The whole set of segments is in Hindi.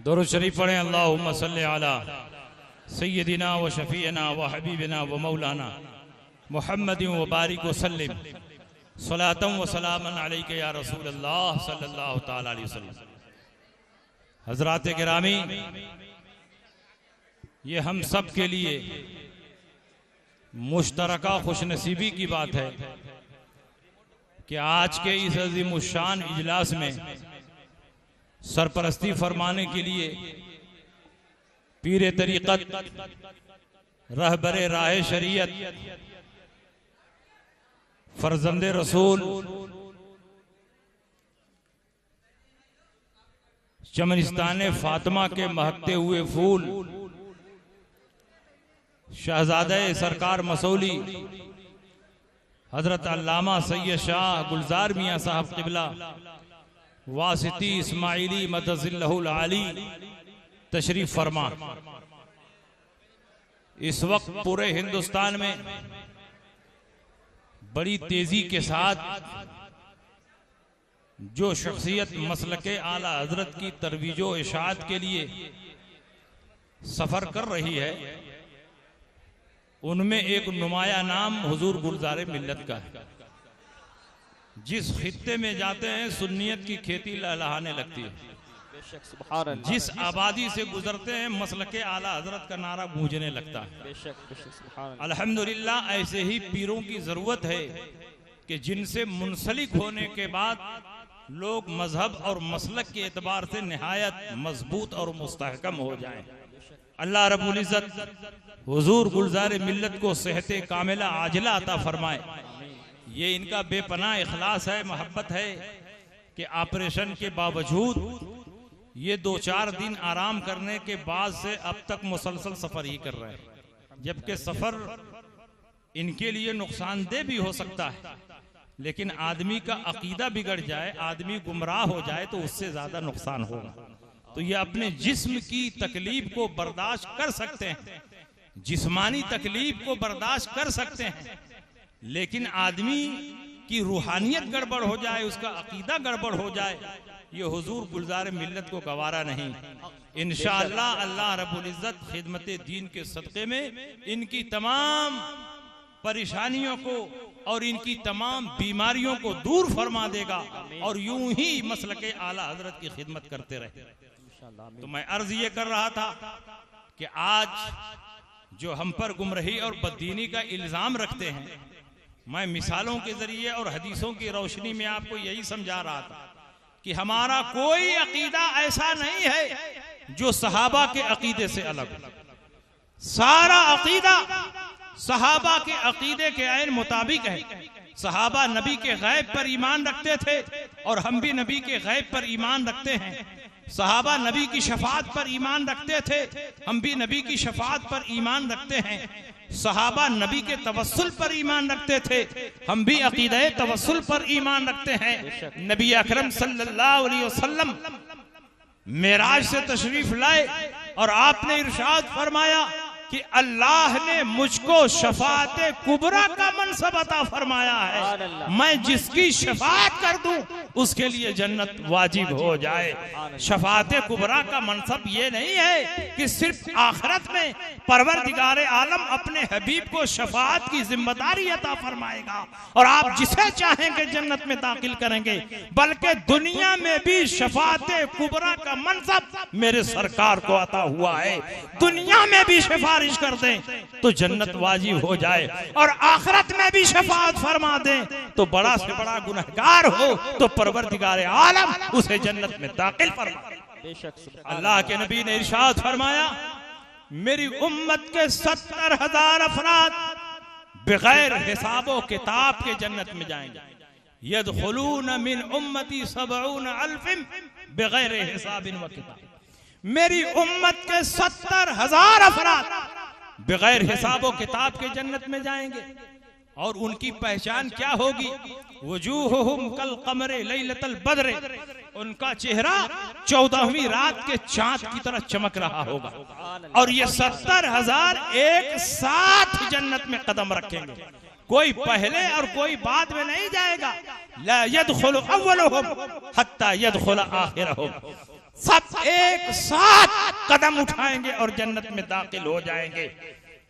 दुरूद शरीफ पढ़ें। अल्लाहुम्मा सल्ली अला सय्यदिना व शफीना व हबीबिना व मौलाना मुहम्मदिन व बारिक व सल्लिम सलातम व सलामन अलैका या रसूल अल्लाह सल्लल्लाहु तआला अलैहि वसल्लम। हजरात गिरामी, ये हम सब के लिए मुश्तरका खुशनसीबी की बात है कि आज के इस अज़ीमुश्शान इजलास में सरपरस्ती फरमाने के लिए पीरे तरीक़त, रहबरे राह शरीयत, फरजंदे रसूल, चमनिस्तान फातिमा के महकते हुए फूल, शहजादे सरकार मसौली हजरत अल्लामा सैयद शाह गुलजार मियाँ साहब क़िबला वासिती इस्माइली मदजिल्लहुल आली तशरीफ फरमा। इस वक्त पूरे हिंदुस्तान में बड़ी तेजी के साथ जो शख्सियत मसलके आला हजरत की तरवीजो इशाअत के लिए सफर कर रही है, उनमें एक नुमाया नाम हुजूर गुलजार मिल्लत का है। जिस खित्ते में जाते हैं सुन्नियत की खेती लहलहाने लगती है। जिस आबादी से गुजरते हैं मसलके आला हजरत का नारा गूंजने लगता है। अल्हम्दुलिल्लाह, ऐसे ही पीरों की जरूरत है कि जिनसे मुंसलिक होने के बाद लोग मजहब और मसलक के एतबार से निहायत मजबूत और मुस्तहकम हो जाएं। अल्लाह रब्बुल इज्जत हुजूर गुलजार मिल्लत को सेहते कामिला आजिला अता फरमाए। ये इनका बेपनाह इखलास है, मोहब्बत है कि ऑपरेशन के बावजूद ये 2-4 दिन आराम करने के बाद से अब तक मुसलसल सफर ही कर रहे हैं। जबकि सफर इनके लिए नुकसानदेह भी हो सकता है, लेकिन आदमी का अकीदा बिगड़ जाए, आदमी गुमराह हो जाए तो उससे ज्यादा नुकसान होगा। तो ये अपने जिस्म की तकलीफ को बर्दाश्त कर सकते हैं, जिस्मानी तकलीफ को बर्दाश्त कर सकते हैं, लेकिन आदमी की रूहानियत गड़बड़ हो जाए, उसका अकीदा गड़बड़ हो जाए, ये हुजूर गुलजार मिल्लत को गवारा नहीं। इंशाअल्लाह अल्लाह रब्बुल इज्जत खिदमत दीन के सदक़े में इनकी तमाम परेशानियों को और इनकी तमाम बीमारियों को दूर फरमा देगा और यूं ही मसलके आला हजरत की खिदमत करते रहे। तो मैं अर्ज ये कर रहा था कि आज जो हम पर गुमराही और बददीनी का इल्जाम रखते हैं, मैं मिसालों के जरिए और हदीसों की रोशनी में आपको यही समझा रहा था कि हमारा कोई अकीदा ऐसा नहीं है जो सहाबा के अकीदे से अलग हो। सारा अकीदा सहाबा के अकीदे के ऐन मुताबिक है। सहाबा नबी के गैब पर ईमान रखते थे और हम भी नबी के गैब पर ईमान रखते हैं। सहाबा नबी की शफाअत पर ईमान रखते थे, हम भी नबी की शफाअत पर ईमान रखते हैं। सहाबा नबी के तवस्सुल पर ईमान रखते थे, हम भी अकीदा तवस्सुल पर ईमान रखते हैं। नबी अकरम सल्लल्लाहु अलैहि वसल्लम मेराज से तशरीफ लाए और आपने इरशाद फरमाया कि अल्लाह ने मुझको शफाअत कुबरा का मनसब अता फरमाया है। मैं जिसकी शफाअत कर दूं उसके लिए जन्नत वाजिब हो जाए। शफाअत कुबरा का मनसब ये नहीं है कि सिर्फ आखिरत में परवरदिगार आलम अपने हबीब को शफाअत की जिम्मेदारी अता फरमाएगा और आप जिसे चाहेंगे जन्नत में दाखिल करेंगे, बल्कि दुनिया में भी शफाअत कुबरा का मनसब मेरे सरकार को अता हुआ है। दुनिया में भी शफाअत कर दें तो जन्नत वाजिब हो जाए और आखिरत में भी शफाअत फरमा दें तो बड़ा से बड़ा गुनहगार हो तो परवरदिगार आलम उसे जन्नत में दाखिल फरमाए। अल्लाह के नबी ने इरशाद फरमाया, मेरी उम्मत के 70,000 अफराद बगैर हिसाबो किताब के जन्नत में जाएंगे। यदखुलून मिन उम्मती 70,000 बगैर हिसाबिन व किताब। मेरी उम्मत के 70,000 अफराद बगैर हिसाब किताब के जन्नत में जाएंगे और उनकी पहचान क्या होगी? वजूहुहुम कल कमरे लैलतल बद्र, उनका चेहरा 14वीं रात के चांद की तरह चमक रहा होगा और ये 70,000 एक साथ जन्नत में कदम रखेंगे। कोई पहले और कोई बाद में नहीं जाएगा। ला यदखुलु अव्वलुहुम हत्ता यदखुल आखिरहुम। सब एक साथ कदम उठाएंगे और जन्नत में दाखिल हो जाएंगे।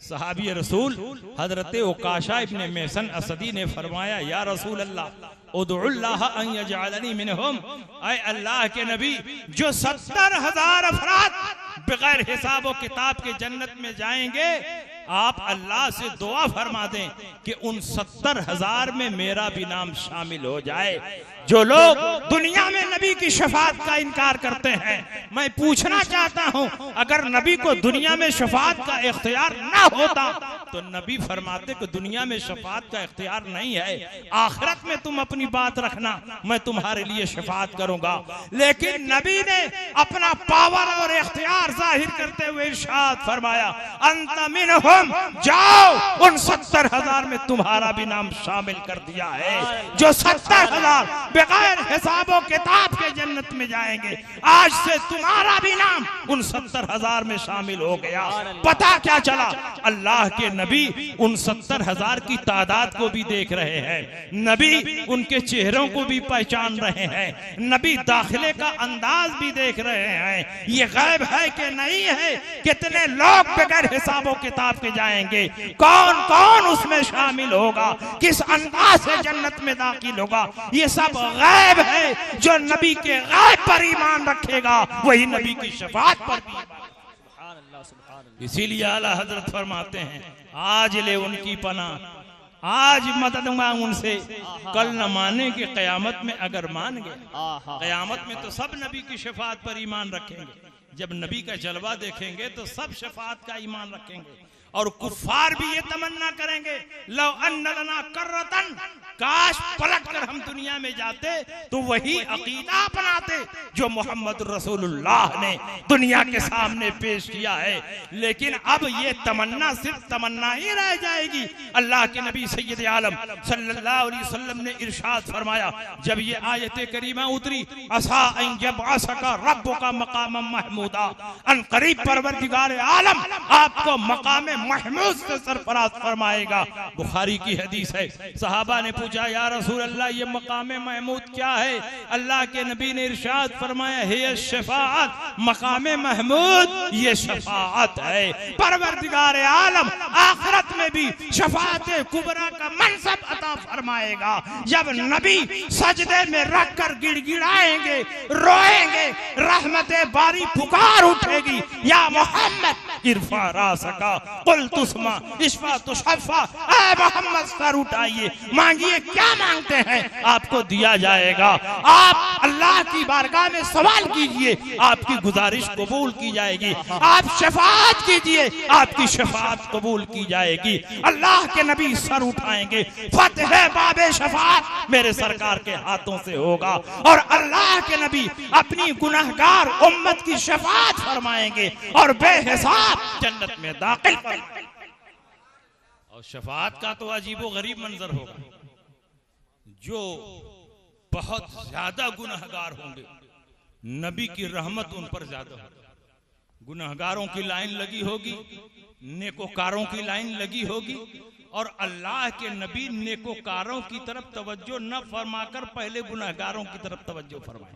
सहाबी रसूल हजरत उकाशा इब्ने मेहसन असदी ने फरमाया, या रसूल अल्लाह उदउल्लाह अन यजअलनी मिनहुम, ऐ अल्लाह के नबी, जो 70,000 अफराद बगैर हिसाब व किताब के जन्नत में जाएंगे, आप अल्लाह से दुआ फरमा दें कि उन 70,000 में मेरा भी नाम शामिल हो जाए। जो लोग दुनिया में नबी की शफाअत का इनकार करते हैं, मैं पूछना चाहता हूं, अगर नबी को दुनिया में शफाअत का इख्तियार ना होता तो नबी फरमाते कि दुनिया में शफाअत का इख्तियार नहीं है, आखिरत में तुम अपनी बात रखना, मैं तुम्हारे लिए शफाअत करूंगा। लेकिन नबी ने अपना पावर और इख्तियार जाहिर करते हुए इरशाद फरमाया, अंत मिनहुम, जाओ उन 70,000 में तुम्हारा भी नाम शामिल कर दिया है। जो 70,000 बगैर हिसाबो किताब के जन्नत में जाएंगे, आज से तुम्हारा भी नाम उन 70,000 में शामिल हो गया। पता क्या चला, अल्लाह के नबी उन 70,000 की तादाद को भी देख रहे हैं, नबी उनके चेहरों को भी पहचान रहे हैं, नबी दाखिले का अंदाज भी देख रहे हैं। ये गैब है कि नहीं है, कितने लोग बगैर हिसाबो किताब के जाएंगे, कौन कौन उसमें शामिल होगा, किस अंदाज से जन्नत में दाखिल होगा, ये सब गैब है। जो नबी के गैब पर ईमान रखेगा वही नबी की शफाअत पर भी। इसीलिए आला हजरत फरमाते हैं, आज ले उनकी पनाह, आज मदद मांग उनसे, कल न माने कि कयामत में अगर मान गए, कयामत में तो सब नबी की शफाअत पर ईमान रखेंगे। जब नबी का जलवा देखेंगे तो सब शफाअत का ईमान रखेंगे। और कुफ्फार भी ये तमन्ना करेंगे, लो अन्न लना कर्रतन, काश पलट कर हम दुनिया में जाते तो वही अकीदा अपनाते जो मोहम्मद रसूलुल्लाह ने दुनिया के सामने पेश किया है। लेकिन अब ये तमन्ना सिर्फ तमन्ना ही रह जाएगी। अल्लाह के नबी सैयद आलम सल्लल्लाहु अलैहि वसल्लम ने इरशाद फरमाया, जब ये आयत करीमा उतरी, असा अन यबअसका रब्बुका मकामम महमूदा, अन करीब परवरदिगार आलम आपको मकाम महमूद से सरफराज फरमाएगा। बुखारी की हदीस है। सहाबा ने पूछा, या रसूल अल्लाह, ये मकाम महमूद क्या है? अल्लाह के नबी ने इरशाद फरमाया, है शफाअत, मकाम महमूद ये शफाअत है। परवरदिगार आलम आखिरत में भी शफाअत कुबरा का मनसब अता फरमाएगा। जब नबी सजदे में रखकर गिड़गिड़ाएंगे, रोएंगे, रहमत बारी पुकार उठेगी, या मोहम्मद इरफा रासका कुल तुस्मा इशफा तुशफा, ऐ मोहम्मद सर उठाइए, मांगिए, क्या मांगते हैं आपको दिया जाएगा। आप अल्लाह की बारगाह में सवाल कीजिए, आपकी गुजारिश कबूल की जाएगी। आप शफाअत कीजिए, आपकी शफाअत कबूल की जाएगी। अल्लाह के नबी सर उठाएंगे, फतह बाबे शफाअत मेरे सरकार के हाथों से होगा, और अल्लाह के नबी अपनी गुनहगार उम्मत की शफाअत फरमाएंगे और बेहिसाब जन्नत में दाखिल। और शफाअत का तो अजीबो गरीब मंजर होगा। जो बहुत ज्यादा गुनहगार होंगे, नबी की रहमत उन पर ज्यादा होगी। गुनहगारों की लाइन लगी होगी, नेकोकारों की लाइन लगी होगी, और अल्लाह के नबी नेकोकारों की तरफ तवज्जो न फरमाकर पहले गुनहगारों की तरफ तवज्जो फरमाए।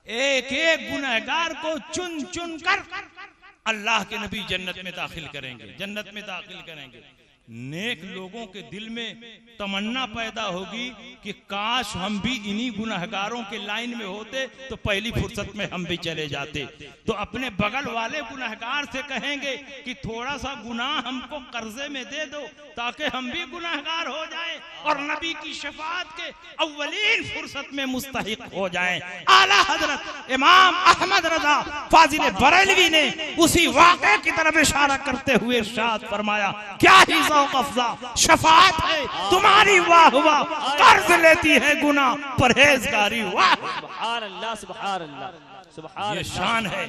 एक एक गुनहगार को चुन चुन कर अल्लाह के नबी जन्नत में दाखिल करेंगे, जन्नत में दाखिल करेंगे। नेक लोगों के दिल में तमन्ना पैदा होगी कि काश हम भी इन्हीं गुनहगारों के लाइन में होते तो पहली फुर्सत में हम भी चले जाते। तो अपने बगल वाले गुनहगार से कहेंगे कि थोड़ा सा गुनाह हमको कर्जे में दे दो ताकि हम भी गुनहगार हो जाएं और नबी की शफाअत के अव्वलीन फुर्सत में मुस्तहिक हो जाएं। आला हजरत इमाम अहमद रजा फाजिल बरेलवी ने उसी वाक़े की तरफ इशारा करते हुए इरशाद फरमाया, क्या ही अफ़ज़ा शफाअत है तुम्हारी, वाह वाह, कर्ज लेती है गुनाह परहेजगारी, वाह सुभान अल्लाह सुभान अल्लाह सुभान। ये शान है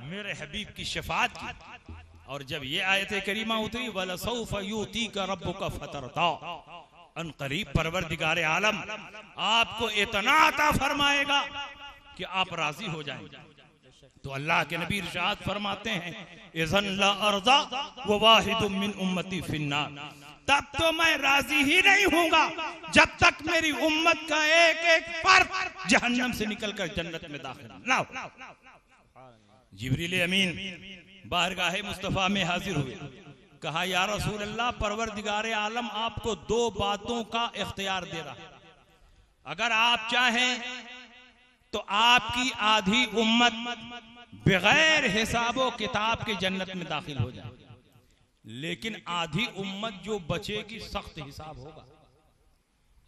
मेरे हबीब की शफाअत की। और जब ये आयत करीमा उतरी, वलसौफ युतीका रब्बुका फतरदा, अन करीब परवरदिगार आलम आपको इतना अता फरमाएगा कि आप राजी हो जाएंगे। तो अल्लाह के नबी इरशाद फरमाते हैं, इज़न ला अर्ज़ा व वाहिदुम मिन उम्मती फिन्नार, तब तो मैं राजी ही नहीं हूँगा जब तक मेरी उम्मत का एक एक फर्द जहन्नम से निकलकर जन्नत में दाखिल ना हो। जिब्रील अमीन बारगाह मुस्तफ़ा में हाजिर हुए। कहा या रसूल अल्लाह, परवरदिगार आलम आपको दो बातों का इख्तियार दे रहा, अगर आप चाहें तो आपकी आधी उम्मत बगैर हिसाबो किताब के जन्नत में दाखिल हो जाए, लेकिन आधी उम्मत जो बचेगी सख्त हिसाब होगा,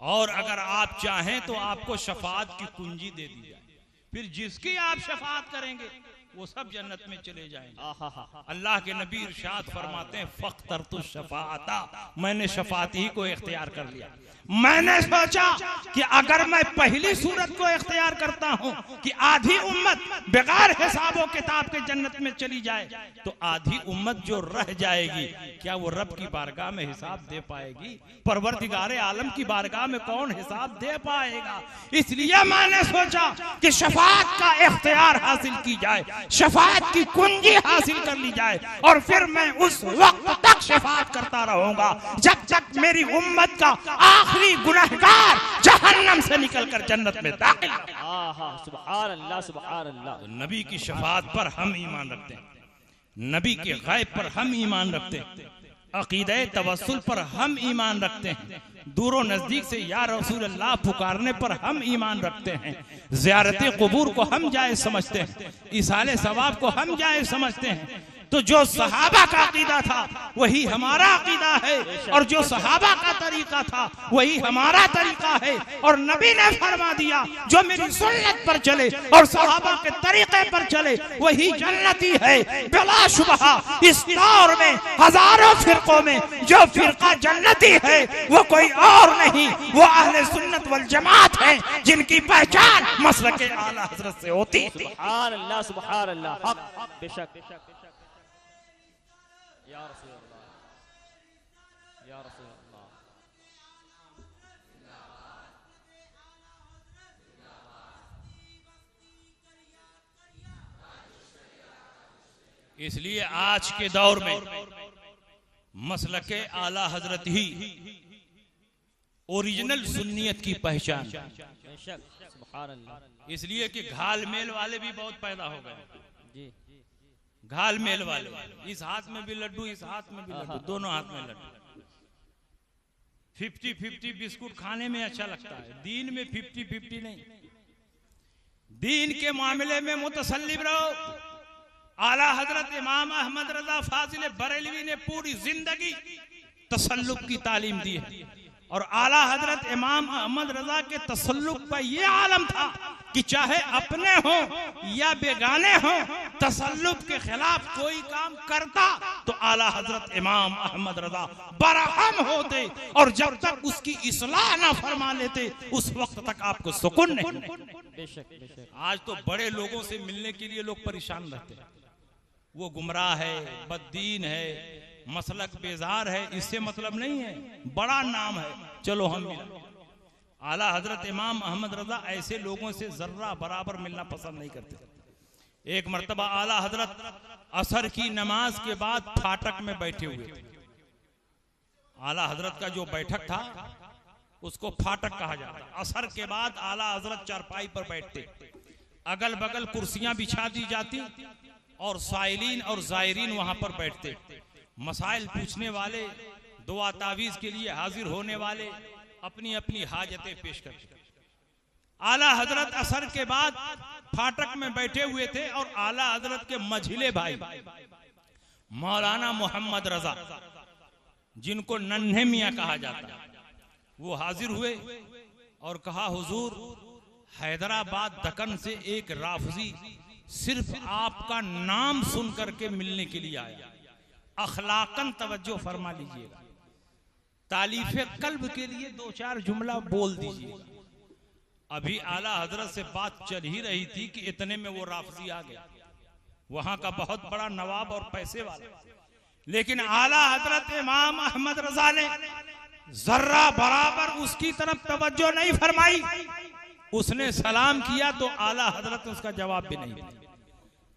और अगर आप चाहें तो आपको शफाअत की कुंजी दे दी जाए, फिर जिसकी आप शफाअत करेंगे वो सब जन्नत में चले जाएंगे। अल्लाह के नबी इरशाद फरमाते हैं फ़ख्तरतु शफाअता, मैंने शफाअत ही को इख्तियार कर लिया। मैंने सोचा कि अगर मैं पहली सूरत को इख्तियार करता हूं कि आधी उम्मत बगैर हिसाबो किताब के जन्नत में चली जाए, तो आधी उम्मत जो रह जाएगी क्या वो रब की बारगाह में हिसाब दे पाएगी? परवरदिगार आलम की बारगाह में कौन हिसाब दे पाएगा? इसलिए मैंने सोचा कि शफाअत का इख्तियार हासिल की जाए, शफाअत की कुंजी हासिल कर ली जाए, और फिर मैं उस वक्त तक शफाअत करता रहूंगा जब तक मेरी उम्मत का आखिरी गुनहगार जहन्नम से निकलकर जन्नत में दाखिल। सुभान अल्लाह, सुभान अल्लाह। नबी की शफाअत पर हम ईमान रखते हैं, नबी के गैब पर हम ईमान रखते हैं, अकीदे तवस्सुल पर हम ईमान रखते हैं, दूरों नजदीक से या रसूल अल्लाह पुकारने पर हम ईमान रखते हैं, ज़ियारत क़ुबूर को हम जायज़ समझते हैं, इसाले सवाब को हम जायज़ समझते हैं। तो जो सहाबा का अकीदा था वही हमारा अकीदा है, और जो सहाबा का तरीका था वही हमारा तरीका है। और नबी ने फरमा दिया जो मेरी सुन्नत पर चले और सहाबा के तरीके पर चले वही जन्नती है। बिला शुबहा इस दौर में हजारों फिरकों में जो फिरका जन्नती है वो कोई और नहीं, वो अहले सुन्नत वल जमात है, जिनकी पहचान मसलके आला हजरत से होती है। सुभान अल्लाह, सुभान अल्लाह। हक बेशक या रसूल अल्लाह, या रसूल अल्लाह। इसलिए आज के दौर में मसलके आला हजरत ही ओरिजिनल सुन्नियत की पहचान। सुभान अल्लाह। इसलिए कि घाल मेल वाले भी बहुत पैदा हो गए जी, घाल मेल वाले, इस हाथ में भी लड्डू, इस हाथ में भी लड्डू, दोनों हाथ में लड्डू। 50-50 बिस्कुट खाने में अच्छा लगता है, दीन में 50-50 नहीं। दीन के मामले में मुतसल्लिम रहो। आला हजरत इमाम अहमद रजा फाजिल बरेलवी ने पूरी जिंदगी तसल्लुक की तालीम दी है, और आला हजरत इमाम अहमद रजा के तसल्लुक का ये आलम था कि चाहे अपने हो या बेगाने हो, तसल्लुक के खिलाफ कोई काम करता तो आला हजरत इमाम अहमद रजा बरहम होते, और जब तक उसकी इस्लाह ना फरमा लेते उस वक्त तक आपको सुकून नहीं। बेशक बेशक। आज तो बड़े लोगों से मिलने के लिए लोग परेशान रहते हैं, वो गुमराह है, बद्दीन है, मसलक बेजार है, इससे मतलब नहीं है, बड़ा नाम है, चलो हम मिलें। आला हजरत इमाम अहमद रजा ऐसे लोगों से जर्रा बराबर मिलना पसंद नहीं करते। एक मर्तबा आला हजरत असर की नमाज के बाद फाटक में बैठे हुए थे। आला हजरत का जो बैठक था उसको फाटक कहा जाता है। असर के बाद आला हजरत चारपाई पर बैठते, अगल बगल कुर्सियां बिछा दी जाती और साइलीन और जायरीन वहां पर बैठते। मसाइल पूछने वाले, दुआ तावीज के लिए हाजिर होने वाले अपनी अपनी हाजतें पेश करते। आला हजरत असर के बाद फाटक में बैठे हुए थे, और आला हजरत के मझिले भाई मौलाना मोहम्मद रजा, जिनको नन्हे मियाँ कहा जाता है, वो हाजिर हुए और कहा हुजूर, हैदराबाद दक्कन से एक राफजी सिर्फ आपका नाम सुन करके मिलने के लिए आया, अखलाकन तवज्जो फरमा लीजिएगा, तालीफे कल्ब के लिए 2-4 जुमला बोल दीजिए। अभी आला हजरत से बात चल ही रही थी कि इतने में वो राफजी आ गया, वहां का बहुत बड़ा नवाब और पैसे वाला। लेकिन आला हजरत इमाम अहमद रजा ने जर्रा बराबर उसकी तरफ तवज्जो नहीं फरमाई। उसने सलाम किया तो आला हजरत ने उसका जवाब भी नहीं दिया।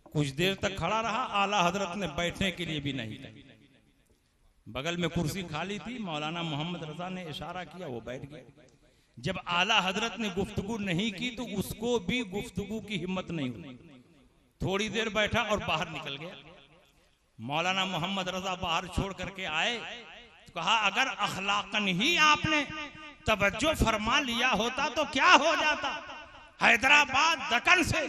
कुछ देर तक खड़ा रहा, आला हजरत ने बैठने के लिए भी नहीं दिया। बगल में कुर्सी खाली थी, मौलाना मोहम्मद रजा ने इशारा किया, वो बैठ गया। जब आला हजरत ने गुफ्तगू नहीं की तो उसको भी गुफ्तगू की हिम्मत नहीं हुई, थोड़ी देर बैठा और बाहर निकल गया। मौलाना मोहम्मद रजा बाहर छोड़ करके आए तो कहा अगर अखलाकन ही आपने तवज्जो फरमा लिया होता तो क्या हो जाता। हैदराबाद दक्कन से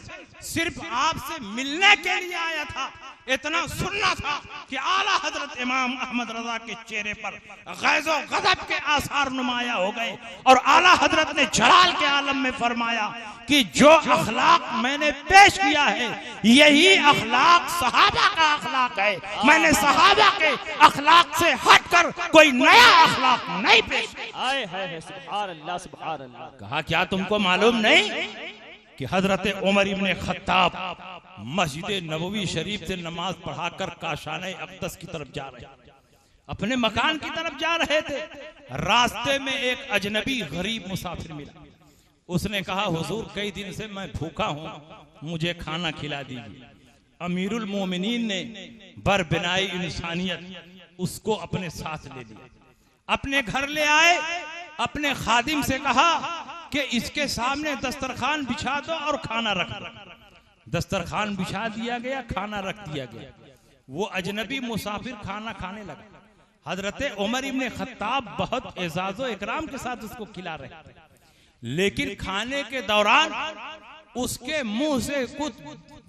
सिर्फ आपसे मिलने के लिए आया था, इतना सुनना था कि आला हजरत इमाम अहमद रजा के चेहरे पर गैज़ो गज़ब के आसार नुमाया हो गए और आला हजरत ने जलाल के आलम में फरमाया कि जो अखलाक मैंने पेश किया है यही अखलाक सहाबा का अखलाक है। मैंने सहाबा के अखलाक से हटकर कोई नया अखलाक नहीं पेश किया। सुभान अल्लाह, सुभान अल्लाह। कहा क्या तुमको मालूम नहीं कि हजरत उमर इब्ने खत्ताब मस्जिद नबवी शरीफ से नमाज पढ़ाकर काशाने अक़दस की तरफ जा रहे, अपने मकान की तरफ जा रहे थे। रास्ते में एक अजनबी गरीब मुसाफिर मिला। उसने कहा हुजूर कई दिन से मैं भूखा हूँ, मुझे खाना खिला दीजिए। अमीरुल मोमिनीन ने बरबिनाई इंसानियत उसको अपने साथ ले लिया, अपने घर ले आए। अपने खादिम से कहा कि इसके सामने दस्तरखान बिछा दो और खाना रख दो। दस्तरखान बिछा दिया गया, खाना रख दिया गया। वो अजनबी मुसाफिर खाना खाने लगा। हजरत उमर इब्ने खत्ताब बहुत एजाज़ो इकराम के साथ उसको खिला रहे थे, लेकिन खाने के दौरान उसके मुंह से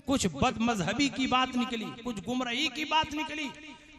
कुछ बदमजहबी की बात निकली, कुछ गुमराही की बात निकली।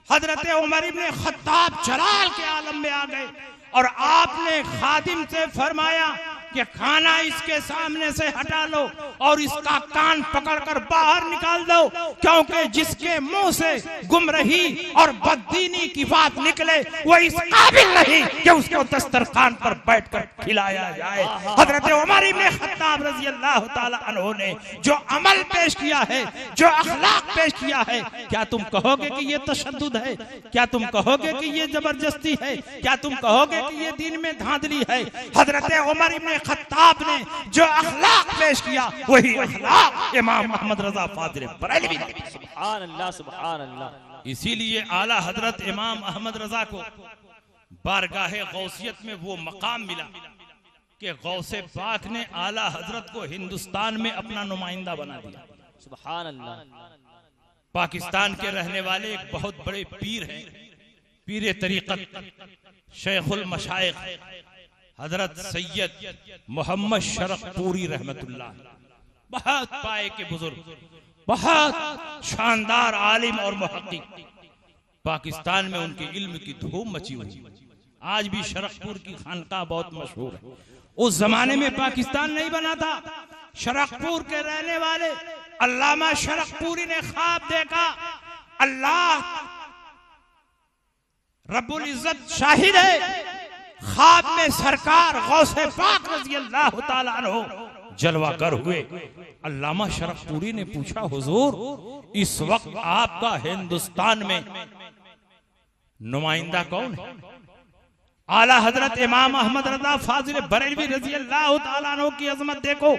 हजरत उमर इब्ने खत्ताब जलाल के आलम में आ गए और आपने खादिम से फरमाया कि खाना इसके सामने से हटा लो और इसका कान पकड़कर बाहर निकाल दो, क्योंकि जिसके मुंह से गुमराही और बददीनी की बात निकले वो इस काबिल नहीं कि उसको दस्तरखान पर बैठकर खिलाया जाए। हजरत उमर इब्ने खत्ताब रजी अल्लाह ताला अन्हु ने जो अमल पेश किया है, जो अखलाक पेश किया है, क्या तुम कहोगे कि ये तशद्दुद है? क्या तुम कहोगे कि ये जबरदस्ती है? क्या तुम कहोगे कि ये दीन में धांधली है? हजरत उमर इब्ने खत्ताब ने जो अखलाक पेश किया वही अखलाक इमाम अहमद रजा फाजिल बरेलवी ने। सुभान अल्लाह, सुभान अल्लाह। इसीलिए आला हजरत इमाम अहमद रजा को बारगाहे गौसियत में वो मकाम मिला कि गौसे पाक ने आला हजरत को हिंदुस्तान में अपना नुमाइंदा बना दिया। सुभान अल्लाह। पाकिस्तान के रहने वाले एक बहुत बड़े पीर हैं, पीर तरीक़त शेखुल मशाइख हजरत सैयद मोहम्मद शरफ़पूरी रहमतुल्लाह, बहुत पाए के बुजुर्ग, बहुत शानदार आलिम और मुहक्किक। पाकिस्तान में उनके इल्म की धूम मची हुई। आज भी शरफ़पूर की खानका बहुत मशहूर है। उस जमाने में पाकिस्तान नहीं बना था। शरफ़पूर के रहने वाले अल्लामा शरफ़पूरी ने ख्वाब देखा, अल्लाह रब्बुल इज्जत शाहिद है, ख्वाब में सरकार गौसे पाक रज़ी अल्लाह ताला अन्हु जलवागर हुए। अल्लामा शरफ़पूरी ने पूछा हुजूर इस वक्त आपका हिंदुस्तान में नुमाइंदा कौन है? आला हजरत इमाम अहमद रजा फाजिल बरेलवी रजी अल्लाह ताला अन्हु की अजमत देखो।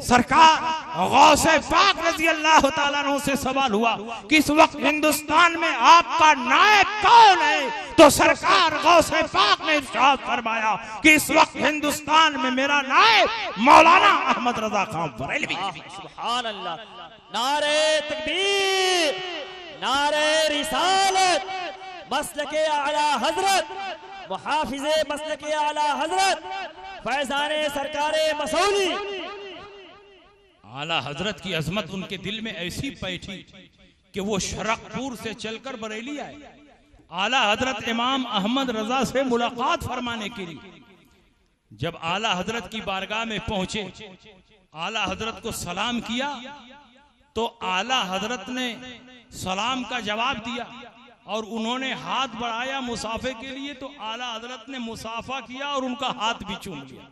सरकार गौसे पाक रजी अल्लाह ताला अन्हु से सवाल हुआ कि इस वक्त हिंदुस्तान में आपका नायब कौन है? तो सरकार गौसे पाक ने इरशाद फरमाया कि इस वक्त हिंदुस्तान में मेरा नायब मौलाना अहमद रजा खान बरेलवी। सुभान अल्लाह। नारे तकबीर, नारे रिसालत, मसलके आला हजरत, मुहाफिज़े मसलके आला हजरत, फैज़ाने सरकारे मसौली। आला हजरत की अजमत उनके दिल में ऐसी बैठी कि वो शरफ़पूर से चलकर बरेली आए। आला हजरत इमाम अहमद रजा से मुलाकात फरमाने के लिए जब आला हजरत की बारगाह में पहुंचे, आला हजरत को सलाम किया तो आला हजरत ने सलाम का जवाब दिया और उन्होंने हाथ बढ़ाया मुसाफे के लिए, तो आला हजरत ने मुसाफा किया और उनका हाथ भी चूम लिया।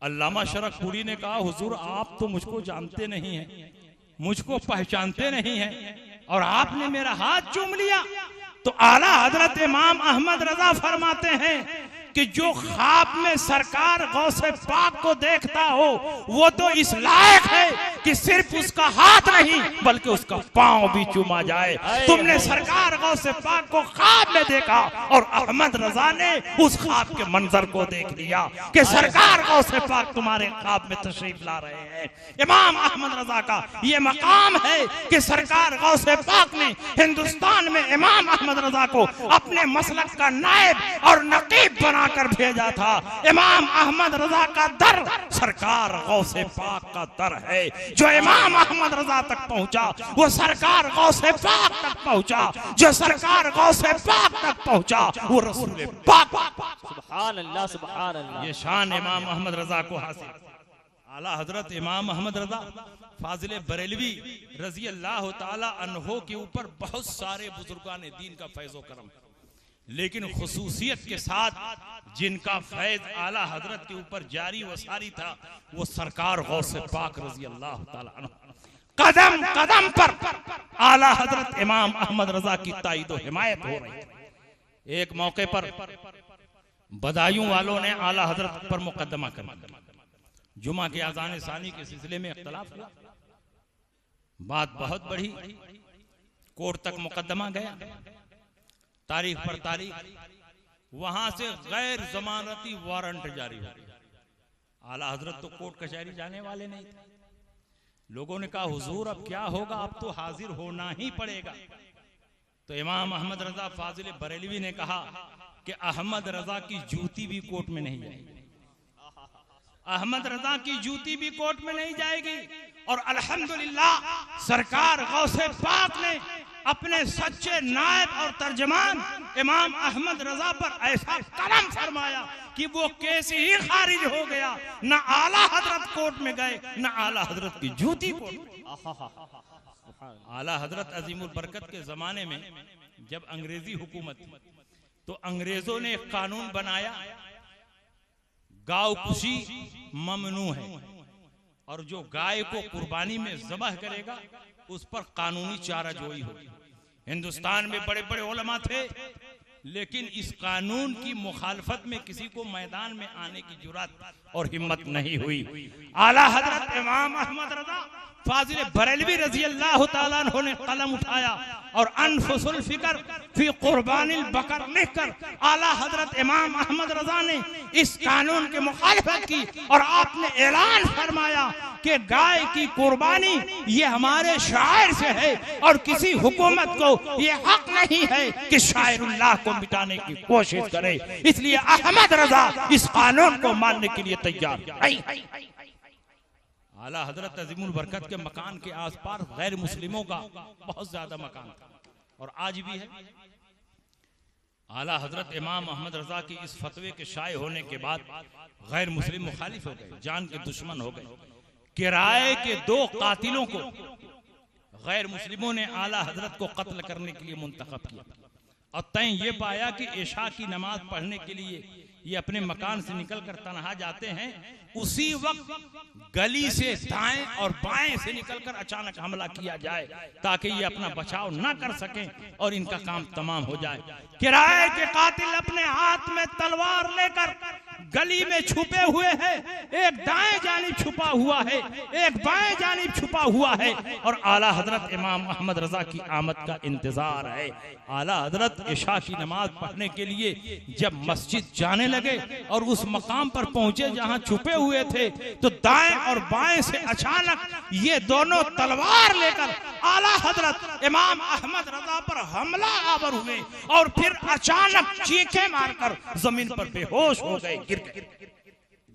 अल्लामा शरफ़पूरी ने कहा हुजूर आप तो मुझको जानते नहीं हैं, मुझको पहचानते नहीं हैं और आपने मेरा हाथ चूम लिया। तो आला हजरत इमाम अहमद रजा फरमाते हैं कि जो ख्वाब में सरकार गौसे पाक को देखता हो वो तो इस लायक है कि सिर्फ उसका हाथ नहीं बल्कि उसका पांव भी चूमा जाए। तुमने सरकार गौसे पाक को ख्वाब में देखा और अहमद रजा ने उस ख्वाब के मंजर को देख लिया कि सरकार गौसे पाक तुम्हारे ख्वाब में तशरीफ ला रहे हैं। इमाम अहमद रजा का ये मकाम है कि सरकार गौसे पाक ने हिंदुस्तान में इमाम अहमद रजा को अपने मसलक का नायब और नकीब बनाकर भेजा था। इमाम अहमद रजा का दर सरकार गौसे पाक का दर है। जो इमाम अहमद रजा तक पहुंचा वो सरकार गौसे पाक तक पहुंचा, जो सरकार गौसे पाक तक पहुंचा वो रसूल पाक। सुभान अल्लाह, सुभान अल्लाह। ये शान इमाम अहमद रजा को हासिल। आला हजरत इमाम अहमद रजा फाजिल बरेलवी रजी अल्लाह ताला अन्हो के ऊपर बहुत सारे बुजुर्गान दीन का फैज़ो करम, लेकिन खुसूसियत के साथ जिनका फैज आला हजरत के ऊपर जारी व सारी था वो सरकार गौसे पाक रजी अल्लाह ताला अन्हु। कदम कदम पर आला हजरत इमाम अहमद रजा की ताईद व हिमायत हो रही है। एक मौके पर बदायूं वालों ने आला हजरत पर मुकदमा कर दिया। जुमा के अज़ान सानी के सिलसिले में इख्तलाफ हुआ, बात बहुत बढ़ी, कोर्ट तक मुकदमा गया, तारीख पर तारीख, वहां से गैर जमानती वारंट जारी हो गया। आला हजरत तो कोर्ट कचहरी जाने वाले नहीं थे। लोगों ने कहा हुजूर अब क्या होगा, अब तो हाजिर होना ही पड़ेगा। तो इमाम अहमद रजा फाजिल बरेलवी ने कहा कि अहमद रजा की जूती भी कोर्ट में नहीं जाएगी, अहमद रजा की जूती भी कोर्ट में नहीं जाएगी। और अल्हम्दुलिल्लाह सरकार गौसे पाक ने अपने सच्चे नायब और तर्जमान इमाम अहमद रजा पर ऐसा करम फरमाया कि वो केस ही खारिज हो गया। न आला हजरत कोर्ट में गए, न आला हजरत की जूती कोर्ट में। आला हजरत अजीमुल बरकत के जमाने में जब अंग्रेजी हुकूमत थी तो अंग्रेजों ने एक कानून बनाया, गाय कुशी ममनू है और जो गाय को कुर्बानी में ज़बह करेगा उस पर कानूनी चाराजोई होगी। हिंदुस्तान में बड़े बड़े उलमा थे, लेकिन इस कानून की मुखालफत में किसी को मैदान में आने की जुर्रत और हिम्मत नहीं हुई। आला हजरत इमाम अहमद रजा फाजिल बरेलवी रजी अल्लाह ताला अन्हु ने कलम उठाया और अनफुसुल फिक्र फी कुर्बानिल बकर लिखकर आला हजरत इमाम अहमद रजा ने इस कानून की मुखालफत की और आपने ऐलान फरमाया कि गाय की कुर्बानी ये हमारे शायर से है और किसी हुकूमत को ये हक नहीं है कि शायरुल्लाह को मिटाने की कोशिश करे। इसलिए अहमद रजा इस कानून को मानने के लिए तैयार नहीं। आला हजरत अजीमुल बरकत के मकान के आसपास गैर मुस्लिमों का बहुत ज्यादा मकान था और आज भी है। आला हजरत इमाम अहमद रजा की इस फतवे के शाये होने के बाद गैर मुस्लिम मुखालिफ हो गए, जान के दुश्मन हो गए। किराए के 2 कातिलों को गैर मुस्लिमों ने आला हजरत को कत्ल करने के लिए मुंतखब किया और तय ये पाया कि इशा की नमाज पढ़ने के लिए ये अपने मकान से निकलकर तनहा जाते हैं। उसी वक्त गली से दाएं और बाएं से निकलकर अचानक हमला किया जाए ताकि ये अपना बचाव न कर सकें और इनका काम तमाम हो जाए। किराए के कातिल अपने हाथ में तलवार लेकर गली में छुपे हुए हैं, एक दाएं जानिब छुपा हुआ है, एक बाएं जानिब छुपा हुआ है और आला हजरत इमाम अहमद रजा की आमद का इंतजार है। आला हजरत इशा की नमाज पढ़ने के लिए जब मस्जिद जाने लगे और उस मकाम पर पहुंचे जहां छुपे हुए थे तो दाएं और बाएं से अचानक ये दोनों तलवार लेकर आला हजरत इमाम अहमद रजा पर हमला आवर हुए और फिर अचानक चीखें मारकर जमीन पर बेहोश हो गए, गिर गए।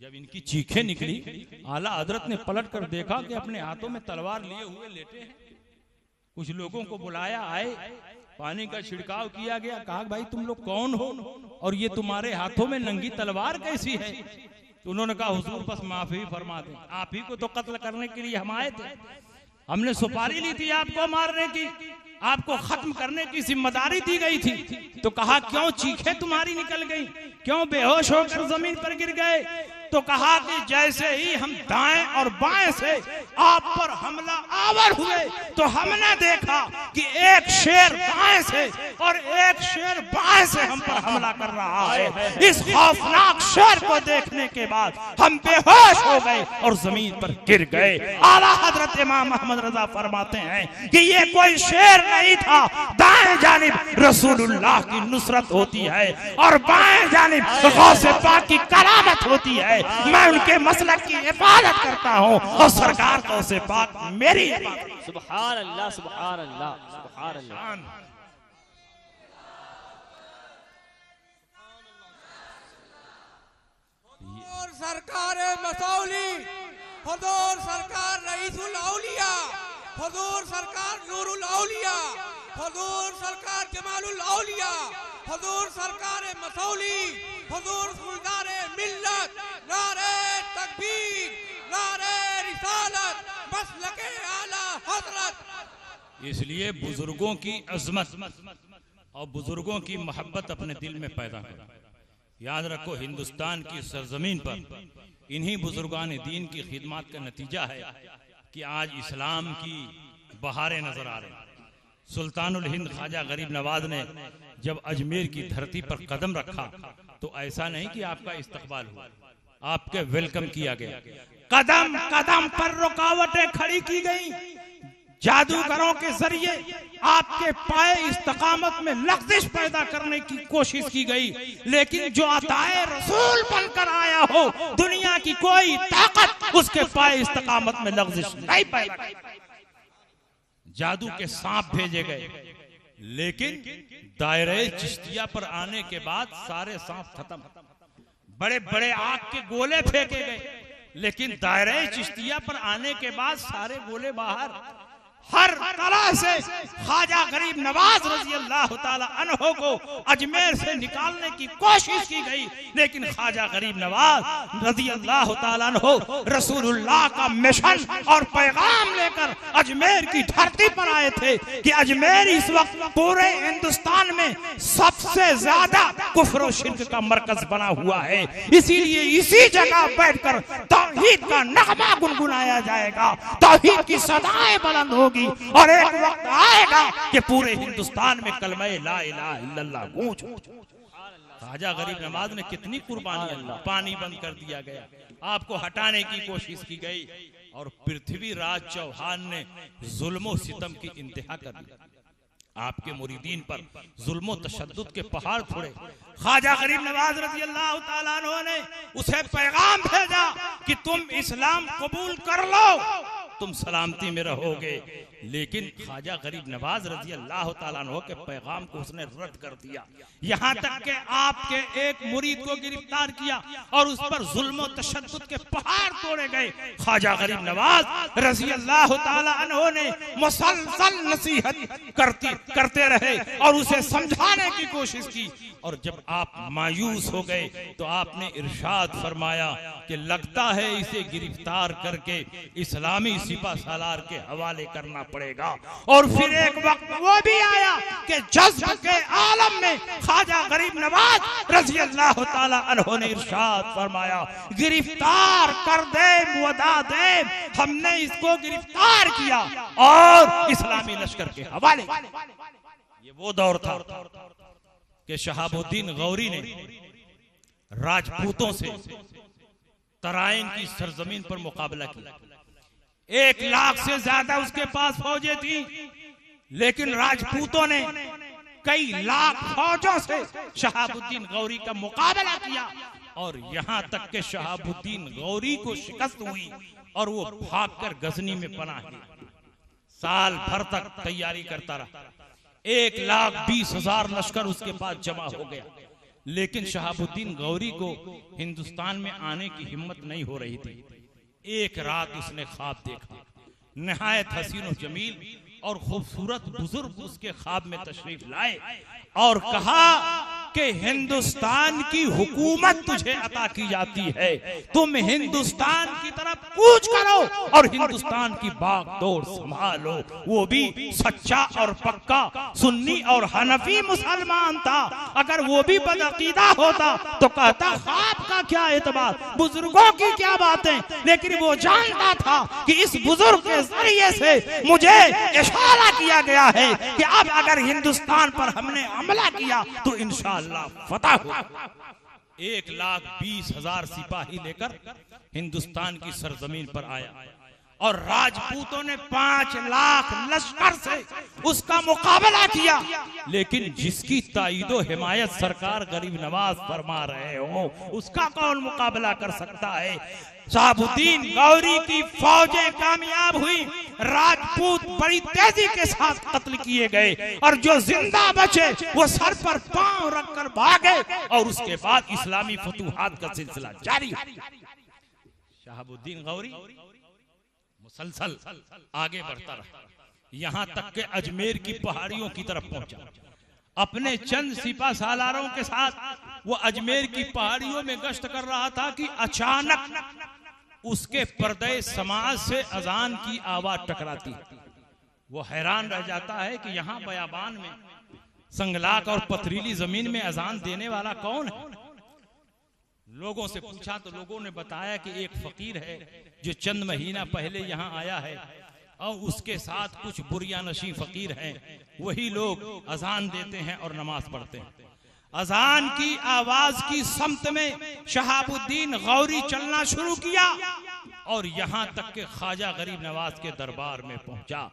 जब इनकी चीखें निकली आला हजरत ने पलट कर देखा कि अपने हाथों में तलवार लिए हुए लेटे हैं। कुछ लोगों को बुलाया, आए, पानी का छिड़काव किया गया, कहा भाई तुम लोग कौन हो और ये तुम्हारे हाथों में नंगी तलवार कैसी है? तो उन्होंने कहा हुजूर बस माफी फरमा दें, आप ही को तो कत्ल करने के लिए हम आए थे, हमने सुपारी ली थी आपको मारने की, आपको खत्म करने की जिम्मेदारी दी गई थी। तो कहा क्यों चीखें तुम्हारी निकल गई, क्यों बेहोश होकर जमीन पर गिर गए? तो कहा कि जैसे ही हम दाएं और बाएं से आप पर हमला आवर हुए तो हमने देखा कि एक शेर दाएं से और एक शेर बाएं से हम पर हमला कर रहा है। इस खौफनाक शेर को देखने के बाद हम बेहोश हो गए और जमीन पर गिर गए। आला हजरत इमाम अहमद रजा फरमाते हैं कि ये कोई शेर नहीं था, दाएं जानिब रसूलुल्लाह की नुसरत होती है और बाएं जानिब गौसे पाक की करामत होती है। मैं उनके मसलक की हिफाजत करता हूँ और सरकार गौसे पाक मेरी हिफाजत। सुभान अल्लाह, सुभान अल्लाह, सुभान अल्लाह। सरकार मसौली, हुजूर सरकार रईसुल औलिया, हुजूर सरकार नूरुल औलिया, हुजूर सरकार जमालुल औलिया, हुजूर सरकार मसौली, हुजूर सुल्तान मिल्लत, नारे तकबीर, नारे रिसालत, मसलके आला हजरत। इसलिए बुजुर्गों की अजमत और बुजुर्गों की मोहब्बत अपने दिल में पैदा करो। याद रखो, हिंदुस्तान की सरजमीन पर इन्हीं बुजुर्गान दीन की खिदमत का नतीजा है कि आज इस्लाम की बहारें नजर आ रही। सुल्तानुल हिंद ख्वाजा गरीब नवाज ने जब अजमेर की धरती पर कदम रखा तो ऐसा नहीं कि आपका इस्तकबाल हुआ, आपके वेलकम किया गया। कदम कदम पर रुकावटें खड़ी की गई, जादूगरों के जरिए आपके पाए इस्तकामत में लग़्ज़िश पैदा करने की कोशिश की गई, लेकिन जो अताए रसूल बनकर आया हो, दुनिया की कोई ताकत उसके पाए इस्तकामत में लग़्ज़िश नहीं पैदा की। जादू के सांप भेजे गए, लेकिन दायरे चिश्तिया पर आने के बाद सारे सांप खत्म। बड़े बड़े आग के गोले फेंके गए, लेकिन दायरे चिश्तिया पर आने के बाद सारे गोले बाहर। हर तरह से ख्वाजा गरीब नवाज रजी अल्लाह ताला अन्हो को अजमेर से निकालने की कोशिश की गई, लेकिन ख्वाजा गरीब नवाज रजी अल्लाह ताला अन्हो रसूलुल्लाह का मिशन और पैगाम लेकर अजमेर की धरती पर आए थे कि अजमेर इस वक्त पूरे हिंदुस्तान में सबसे ज्यादा कुफ्र और शिर्क का मरकज बना हुआ है। इसीलिए इसी जगह बैठकर तौहीद का नगमा गुनगुनाया जाएगा, तौहीद की सदाएं बुलंद होगी और एक वक्त आएगा कि पूरे हिंदुस्तान में कलमा ला इलाहा इल्लल्लाह गूंज। ख्वाजा गरीब नवाज ने कितनी कुर्बानी, पानी बंद कर दिया गया, आपको हटाने की कोशिश की गई और पृथ्वीराज चौहान ने जुल्म सितम की इंतहा कर दी। आपके मुरीदीन पर जुल्म तशद्दुद के पहाड़ फोड़े। ख्वाजा गरीब नवाज रज़ी अल्लाह ताला अन्हु ने उसे पैगाम भेजा कि तुम इस्लाम कबूल कर लो, तुम सलामती में रहोगे, लेकिन ख्वाजा गरीब नवाज रजी अल्लाह ताला अन्हु के पैगाम को उसने रद्द कर दिया। यहाँ तक कि आपके एक मुरीद को गिरफ्तार किया और उस पर जुल्म तशद्दुद के पहाड़ तोड़े गए। ख्वाजा गरीब नवाज रजी अल्लाह ताला अन्हु ने मुसलसल नसीहत करते रहे और उसे समझाने की कोशिश की, और जब आप मायूस हो गए तो आपने इरशाद फरमाया कि लगता है इसे गिरफ्तार करके इस्लामी सिपा सालार के हवाले करना पड़ेगा। और फिर एक वक्त वो भी आया कि जज्ब के आलम में ख्वाजा गरीब नवाज रज़ी अल्लाह ताला अन्हु ने इरशाद फरमाया, गिरफ्तार कर दे मुअदा दे, हमने इसको गिरफ्तार किया और इस्लामी लश्कर के हवाले। ये वो दौर था कि शहाबुद्दीन गौरी ने राजपूतों से तराइन की सरजमीन पर मुकाबला किया। 1 लाख से ज्यादा उसके पास फौजें थी, लेकिन राजपूतों ने कई लाख फौजों से शहाबुद्दीन गौरी का मुकाबला किया और यहाँ तक के शहाबुद्दीन गौरी को शिकस्त हुई और वो भागकर गजनी में पनाह ली। साल भर तक तैयारी करता रहा। 1,20,000 लश्कर उसके पास जमा हो गया, लेकिन शहाबुद्दीन गौरी को हिंदुस्तान में आने की हिम्मत नहीं हो रही थी। एक रात उसने ख्वाब देखा, नहायत हसीन और जमील और खूबसूरत बुजुर्ग उसके ख्वाब में तशरीफ लाए और कहा कि हिंदुस्तान की हुकूमत तुझे अता की जाती है, तुम हिंदुस्तान की तरफ कूच करो और हिंदुस्तान की बागडोर संभालो। वो भी सच्चा और पक्का सुन्नी और हनफी मुसलमान था। अगर वो भी बदअकीदा होता तो कहता ख्वाब का क्या एतबार, बुजुर्गों की क्या बातें, लेकिन वो जानता था कि इस बुजुर्ग के जरिए से मुझे इशारा किया गया है कि अब अगर हिंदुस्तान पर हमने हमला किया तो इंशाअल्लाह फतह हो। 1,20,000 सिपाही लेकर हिंदुस्तान की सरजमीन पर आया और राजपूतों ने 5 लाख लश्कर से उसका मुकाबला किया। लेकिन जिसकी ताईदो हिमायत सरकार गरीब नवाज फरमा रहे हो, उसका कौन मुकाबला कर सकता है। शहाबुद्दीन गौरी की फौजें कामयाब हुई, राजपूत बड़ी तेजी के साथ कत्ल किए गए और जो जिंदा बचे वो सर पर पांव रखकर भागे और उसके बाद इस्लामी फतूहात का सिलसिला जारी। शहाबुद्दीन गौरी मुसलसल आगे बढ़ता रहा, यहाँ तक के अजमेर की पहाड़ियों की तरफ पहुंचा। अपने चंद सिपा सालारों के साथ वो अजमेर की पहाड़ियों में गश्त कर रहा था कि अचानक उसके पर्दे समाज से अजान की आवाज टकराती। वो हैरान रह जाता है कि यहाँ बयाबान में संगलाक और पथरीली जमीन में अजान देने वाला कौन है। लोगों से पूछा तो लोगों ने बताया कि एक फकीर है जो चंद महीना पहले यहाँ आया है और उसके साथ कुछ बुरिया नशी फकीर हैं, वही लोग अजान देते हैं और नमाज पढ़ते हैं। अजान की आवाज की समत में शहाबुद्दीन गौरी चलना शुरू किया और यहाँ तक के ख्वाजा गरीब नवाज के दरबार में पहुंचा।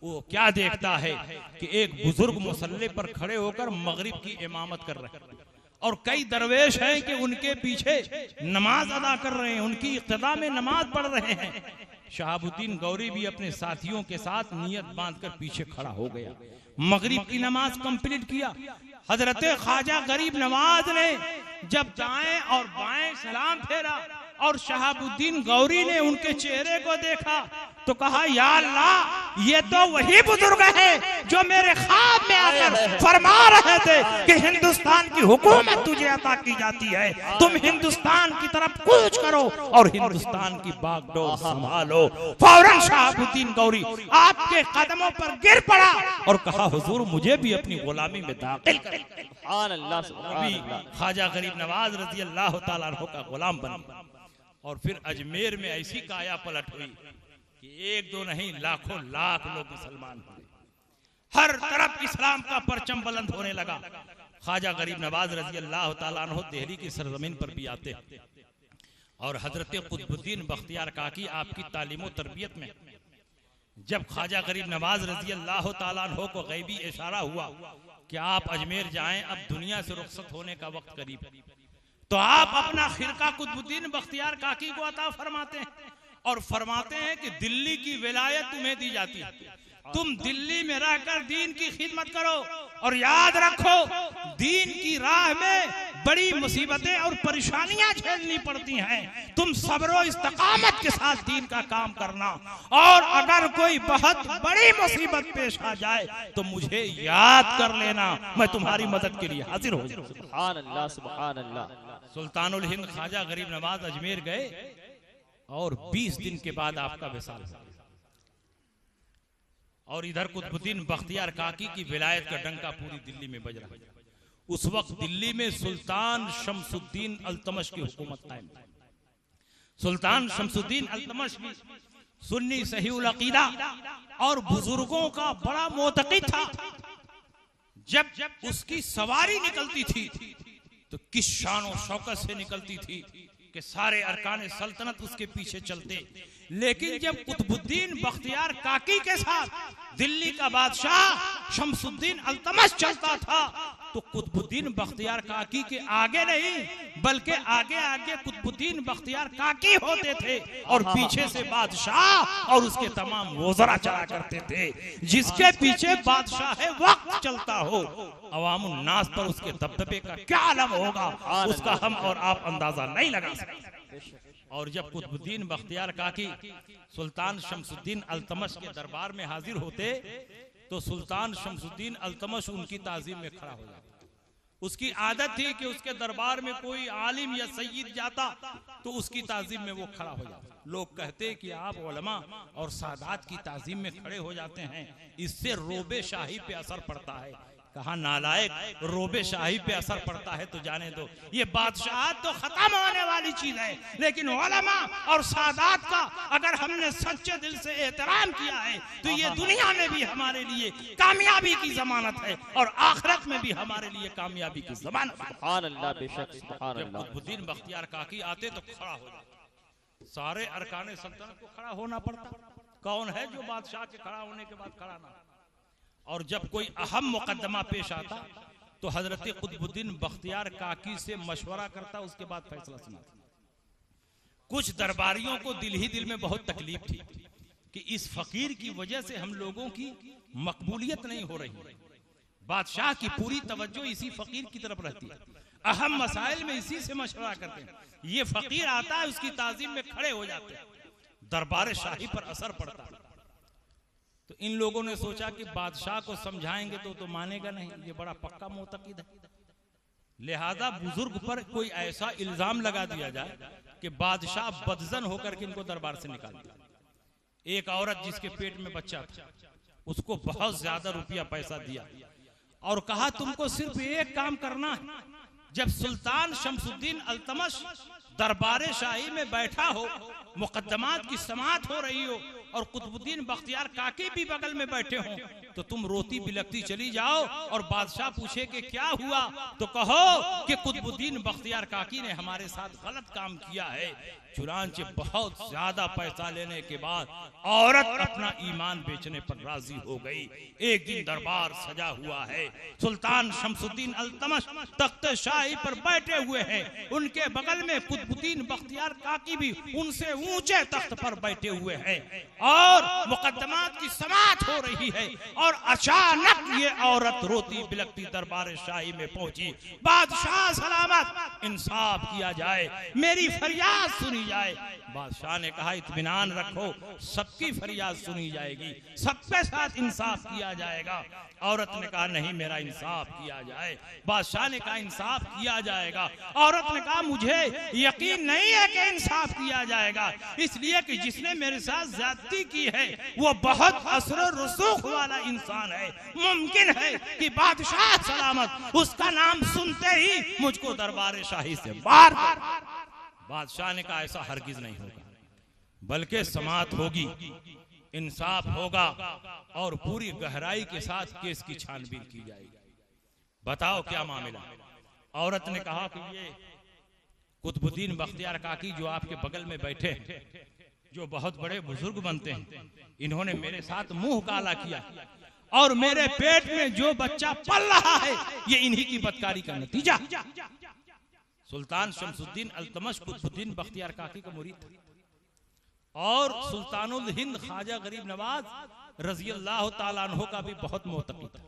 वो क्या देखता है कि एक बुजुर्ग मुसल्ले पर खड़े होकर मगरिब की इमामत कर रहे हैं और कई दरवेश हैं कि उनके पीछे नमाज अदा कर रहे हैं, उनकी इक्तदा में नमाज पढ़ रहे हैं। शहाबुद्दीन गौरी भी अपने साथियों के साथ नियत बांधकर पीछे खड़ा हो गया। मगरिब की नमाज कंप्लीट किया। हजरत ख्वाजा गरीब नवाज ने जब दाएं और बाएं सलाम फेरा और शहाबुद्दीन गौरी ने उनके चेहरे को देखा तो कहा, या अल्लाह, ये तो वही बुजुर्ग है जो मेरे ख्वाब में आकर फरमा रहे थे कि हिंदुस्तान की हुकूमत तुझे अता की जाती है, तुम हिंदुस्तान की तरफ कूच करो और हिंदुस्तान की बागडोर संभालो। फौरन शहाबुद्दीन गौरी आपके कदमों पर गिर पड़ा और कहा, हुजूर, मुझे भी अपनी गुलामी में दाखिल करें। ख्वाजा गरीब नवाज रजी अल्लाह तआला अन्हु का गुलाम बन और फिर अजमेर में ऐसी काया पलट हुई कि एक दो नहीं लाखों लाख लोग मुसलमान हुए। हर तरफ इस्लाम का परचम बुलंद होने लगा। ख्वाजा गरीब नवाज रजी अल्लाह तआला अन्हु दिल्ली की सरजमीन पर भी आते और हजरत कुतुबुद्दीन बख्तियार काकी आपकी तालीम और तरबियत में जब ख्वाजा गरीब नवाज रजी अल्लाह तआला अन्हु को गैबी इशारा हुआ कि आप अजमेर जाएं, अब दुनिया से रुखसत होने का वक्त करीब है, तो आप अपना खिरका कुतुबुद्दीन बख्तियार काकी को अता फरमाते हैं और फरमाते हैं कि दिल्ली की विलायत तुम्हें दी जाती है, तुम दिल्ली में रहकर दीन की खिदमत करो और याद रखो दीन की राह में बड़ी मुसीबतें और परेशानियां झेलनी पड़ती हैं, तुम सब्र और इस्तकामत के साथ दीन का काम करना और अगर कोई बहुत बड़ी मुसीबत पेश आ जाए तो मुझे याद कर लेना, मैं तुम्हारी मदद के लिए हाजिर हो जाऊं। सुभान अल्लाह, सुभान अल्लाह। सुल्तानुल हिंद ख्वाजा गरीब नवाज अजमेर गए और 20 दिन के बाद आपका विसाल हुआ और इधर कुतुबुद्दीन बख्तियार काकी की विलायत का डंका पूरी दिल्ली में बज रहा है। उस वक्त दिल्ली में सुल्तान शमसुद्दीन अल्तमश की हुकूमत कायम थी। सुल्तान शमसुद्दीन अल्तमश भी सुन्नी सहीउल अकीदा और बुजुर्गों का बड़ा मोतक़ी था। जब उसकी सवारी निकलती थी तो किस शान और शौकत से निकलती थी कि सारे अरकान सल्तनत उसके पीछे चलते। लेकिन जब कुतुबुद्दीन बख्तियार काकी के साथ दिल्ली का बादशाह शमसुद्दीन अल्तमश चलता था तो कुतुबुद्दीन बख्तियार काकी के आगे नहीं बल्कि आगे आगे कुतुबुद्दीन बख्तियार काकी होते थे और पीछे से बादशाह और उसके तमाम वज़रा चला करते थे। जिसके पीछे बादशाह है वक्त चलता हो, अवामुन नास पर उसके दबदबे का क्या आलम होगा उसका हम और आप अंदाजा नहीं लगा सकते। और जब कुतुबुद्दीन बख्तियार काकी सुल्तान शमसुद्दीन अल्तमश के दरबार में हाजिर होते तो सुल्तान शमसुद्दीन अल्तमश उनकी ताज़ीम में खड़ा हो जाता उसकी आदत थी कि उसके दरबार में कोई आलिम या सय्यद जाता तो उसकी ताजीम में वो खड़ा हो जाता। लोग कहते कि आप उलमा और सादात की ताजीम में खड़े हो जाते हैं, इससे रोबे शाही पे असर पड़ता है। कहा नालायक, रोबे शाही पे असर पड़ता है तो जाने दो, ये बादशाहत तो खत्म होने वाली चीज है, लेकिन उलमा और सादात का अगर हमने सच्चे दिल से एहतराम किया है तो ये दुनिया में भी हमारे लिए कामयाबी की जमानत है और आखिरत में भी हमारे लिए कामयाबी की जमानत है। सुभान अल्लाह, बेशक सुभान जब अल्लाह। कुतुबुद्दीन बख्तियार काकी आते तो खड़ा हो जाते, सारे अरकाने सल्तनत को खड़ा होना पड़ता। कौन है जो बादशाह के खड़ा होने के बाद खड़ा ना? और जब कोई अहम मुकदमा पेश आता तो हजरत कुतुबुद्दीन बख्तियार काकी से मशवरा करता, उसके बाद फैसला सुनाता। कुछ दरबारियों को दिल ही दिल में बहुत तकलीफ थी कि इस फकीर की वजह से हम लोगों की मकबूलियत नहीं हो रही। बादशाह की पूरी तवज्जो इसी फकीर की तरफ रहती है, अहम मसाइल में इसी से मशवरा करते हैं। ये फकीर आता है, उसकी ताजीम में खड़े हो जाते हैं, दरबार शाही पर असर पड़ता है। तो इन लोगों ने सोचा कि बादशाह को समझाएंगे तो मानेगा नहीं, ये बड़ा पक्का मोतकीद है। लिहाजा बुजुर्ग पर कोई ऐसा इल्जाम लगा दिया जाए कि बादशाह बदजन होकर के इनको दरबार से निकाल दिया। एक औरत जिसके पेट में बच्चा था, उसको बहुत ज्यादा रुपया पैसा दिया और कहा तुमको सिर्फ एक काम करना है, जब सुल्तान शमसुद्दीन अल्तमश दरबार शाही में बैठा हो, मुकद्दमात की समाअत हो रही हो और कुतुबुद्दीन बख्तियार काकी भी बगल में बैठे हों, तो तुम रोती बिलकती चली जाओ और बादशाह पूछे कि क्या हुआ तो कहो कि कुतुबुद्दीन बख्तियार काकी ने हमारे साथ गलत काम किया है। चुनांचे बहुत ज्यादा पैसा लेने के बाद औरत अपना ईमान बेचने पर राजी हो गई। एक दिन दरबार सजा हुआ है, सुल्तान शमसुद्दीन अल्तमश तख्त शाही पर बैठे हुए हैं, उनके बगल में कुतुबुद्दीन बख्तियार काकी भी उनसे ऊंचे तख्त पर बैठे हुए हैं और मुकद्दमात की समाअत हो रही है। और अचानक ये औरत रोती बिलकती दरबार शाही में पहुंची। बादशाह सलामत, इंसाफ किया जाए, मेरी फरियाद सुनी जाए। बादशाह ने कहा इत्मीनान रखो, सबकी फरियाद सुनी जाएगी, सबके साथ इंसाफ किया जाएगा। औरत ने कहा नहीं, मेरा इंसाफ किया जाए। बादशाह ने कहा इंसाफ किया जाएगा। औरत ने कहा मुझे यकीन नहीं है कि इंसाफ किया जाएगा, इसलिए कि जिसने मेरे साथ ज्यादती की है वो बहुत असर रसूख वाला इंसान है। मुमकिन है कि बादशाह सलामत उसका नाम सुनते ही मुझको दरबार शाही से मार दे। बादशाह ने कहा ऐसा हरगिज नहीं होगा, बल्कि समाअत होगी, इंसाफ होगा और पूरी गहराई के साथ केस की छानबीन की जाएगी। बताओ क्या मामला। औरत ने कहा कि ये कुतुबुद्दीन बख्तियार काकी जो आपके बगल में बैठे हैं, जो बहुत बड़े बुजुर्ग बनते हैं, इन्होंने मेरे साथ मुंह काला किया और मेरे पेट में जो बच्चा पल रहा है ये इन्हीं की बदकारी का नतीजा। सुल्तान शमसुद्दीन अल्तमश कुतुबुद्दीन बख्तियार काकी का मुरीद था और सुल्तानुल हिंद ख्वाजा गरीब नवाज रजी अल्लाह तआला अन्हु का भी बहुत मोतक़ी था।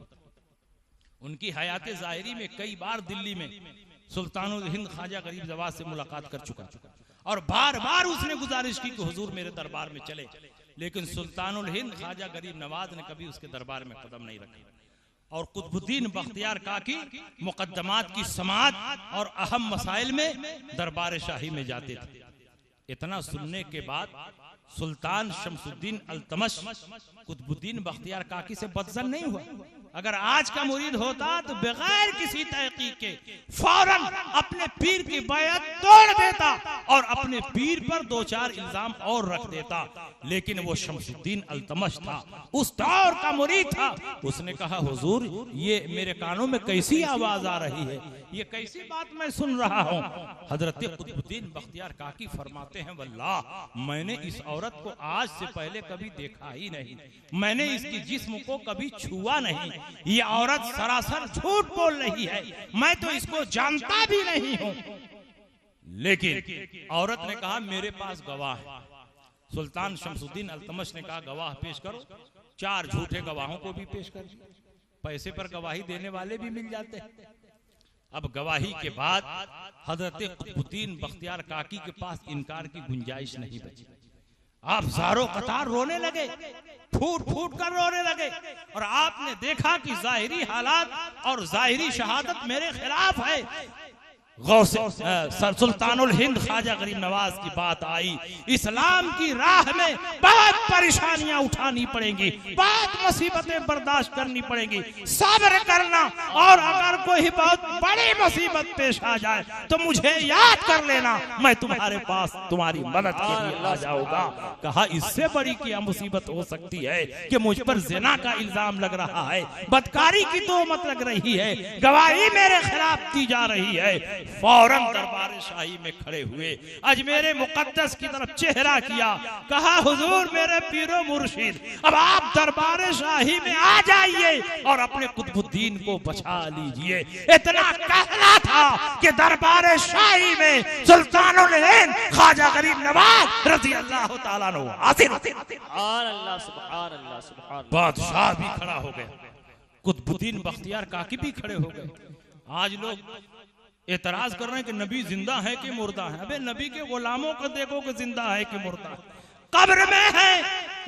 उनकी हयात ज़ाहिरी में कई बार दिल्ली में सुल्तानुल हिंद ख्वाजा गरीब नवाज से मुलाकात कर चुका और बार बार उसने गुजारिश की कि हुजूर मेरे दरबार में चले, लेकिन सुल्तानुल हिंद ख्वाजा गरीब नवाज ने कभी उसके दरबार में कदम नहीं रखा। और कुतुबुद्दीन बख्तियार काकी मुकद्दमात की समाअत और अहम मसाइल में दरबार शाही में जाते थे। इतना सुनने के बाद सुल्तान शमसुद्दीन अल्तमश कुतुबुद्दीन बख्तियार काकी से बदजन नहीं हुआ। अगर आज का मुरीद होता तो बगैर किसी तहकीक के फौरन अपने पीर की बैअत तोड़ देता और अपने पीर पर दो चार इल्जाम और रख देता, लेकिन वो शमसुद्दीन अल्तमश था, उस दौर का मुरीद था। उसने कहा हुजूर ये मेरे कानों में कैसी आवाज आ रही है, ये कैसी बात मैं सुन रहा हूँ। हजरत कुतुबुद्दीन बख्तियार काकी फरमाते हैं वल्लाह मैंने इस औरत को आज से पहले कभी देखा ही नहीं, मैंने इसकी जिस्म को कभी छुआ नहीं, ये औरत सरासर झूठ बोल रही है, मैं तो इसको जानता भी नहीं हूँ। लेकिन औरत ने कहा मेरे पास गवाह है। सुल्तान शमसुद्दीन अल्तमश ने कहा गवाह पेश करो। 4 झूठे गवाहों को भी पेश कर, पैसे पर गवाही देने वाले भी मिल जाते हैं। अब गवाही के बाद हजरत कुतुबुद्दीन बख्तियार काकी के पास इनकार की गुंजाइश नहीं बची। आप ज़ारो कतार रोने लगे, फूट फूट कर रोने लगे, और आपने देखा कि जाहिरी हालात और जाहिरी शहादत मेरे खिलाफ है। गौसे सुल्तानुल हिंद ख्वाजा गरीब नवाज की बात आई, इस्लाम की राह में बहुत परेशानियां उठानी पड़ेंगी, बहुत मुसीबतें बर्दाश्त करनी पड़ेंगी, सब्र करना, और अगर कोई बहुत बड़ी मुसीबत पेश आ जाए तो मुझे याद कर लेना, मैं तुम्हारे पास तुम्हारी मदद के लिए आ जाऊंगा। कहा इससे बड़ी क्या मुसीबत हो सकती है कि मुझ पर जिना का इल्जाम लग रहा है, बदकारी की तोहमत लग रही है, गवाही मेरे खिलाफ दी जा रही है। फौरन दरबार शाही में खड़े हुए, अजमेर मुकद्दस की तरफ चेहरा किया, कहा हुजूर मेरे पीरो मुर्शिद, अब आप दरबार शाही में आ जाइए और अपने कुतुबुद्दीन को बचा लीजिए। इतना कहना था कि दरबार शाही में सुल्तानुल हिंद ख्वाजा गरीब नवाज रज़ी अल्लाह तआला अन्हु हाजिर। सुभान अल्लाह, सुभान अल्लाह, सुभान। बादशाह भी खड़ा हो गया, कुतुबुद्दीन बख्तियार काकी भी खड़े हो गए। आज लोग एतराज कर रहे हैं कि नबी जिंदा है कि मुर्दा है। अबे नबी के गुलामों को देखो कि जिंदा है कि मुर्दा है, कब्र में है,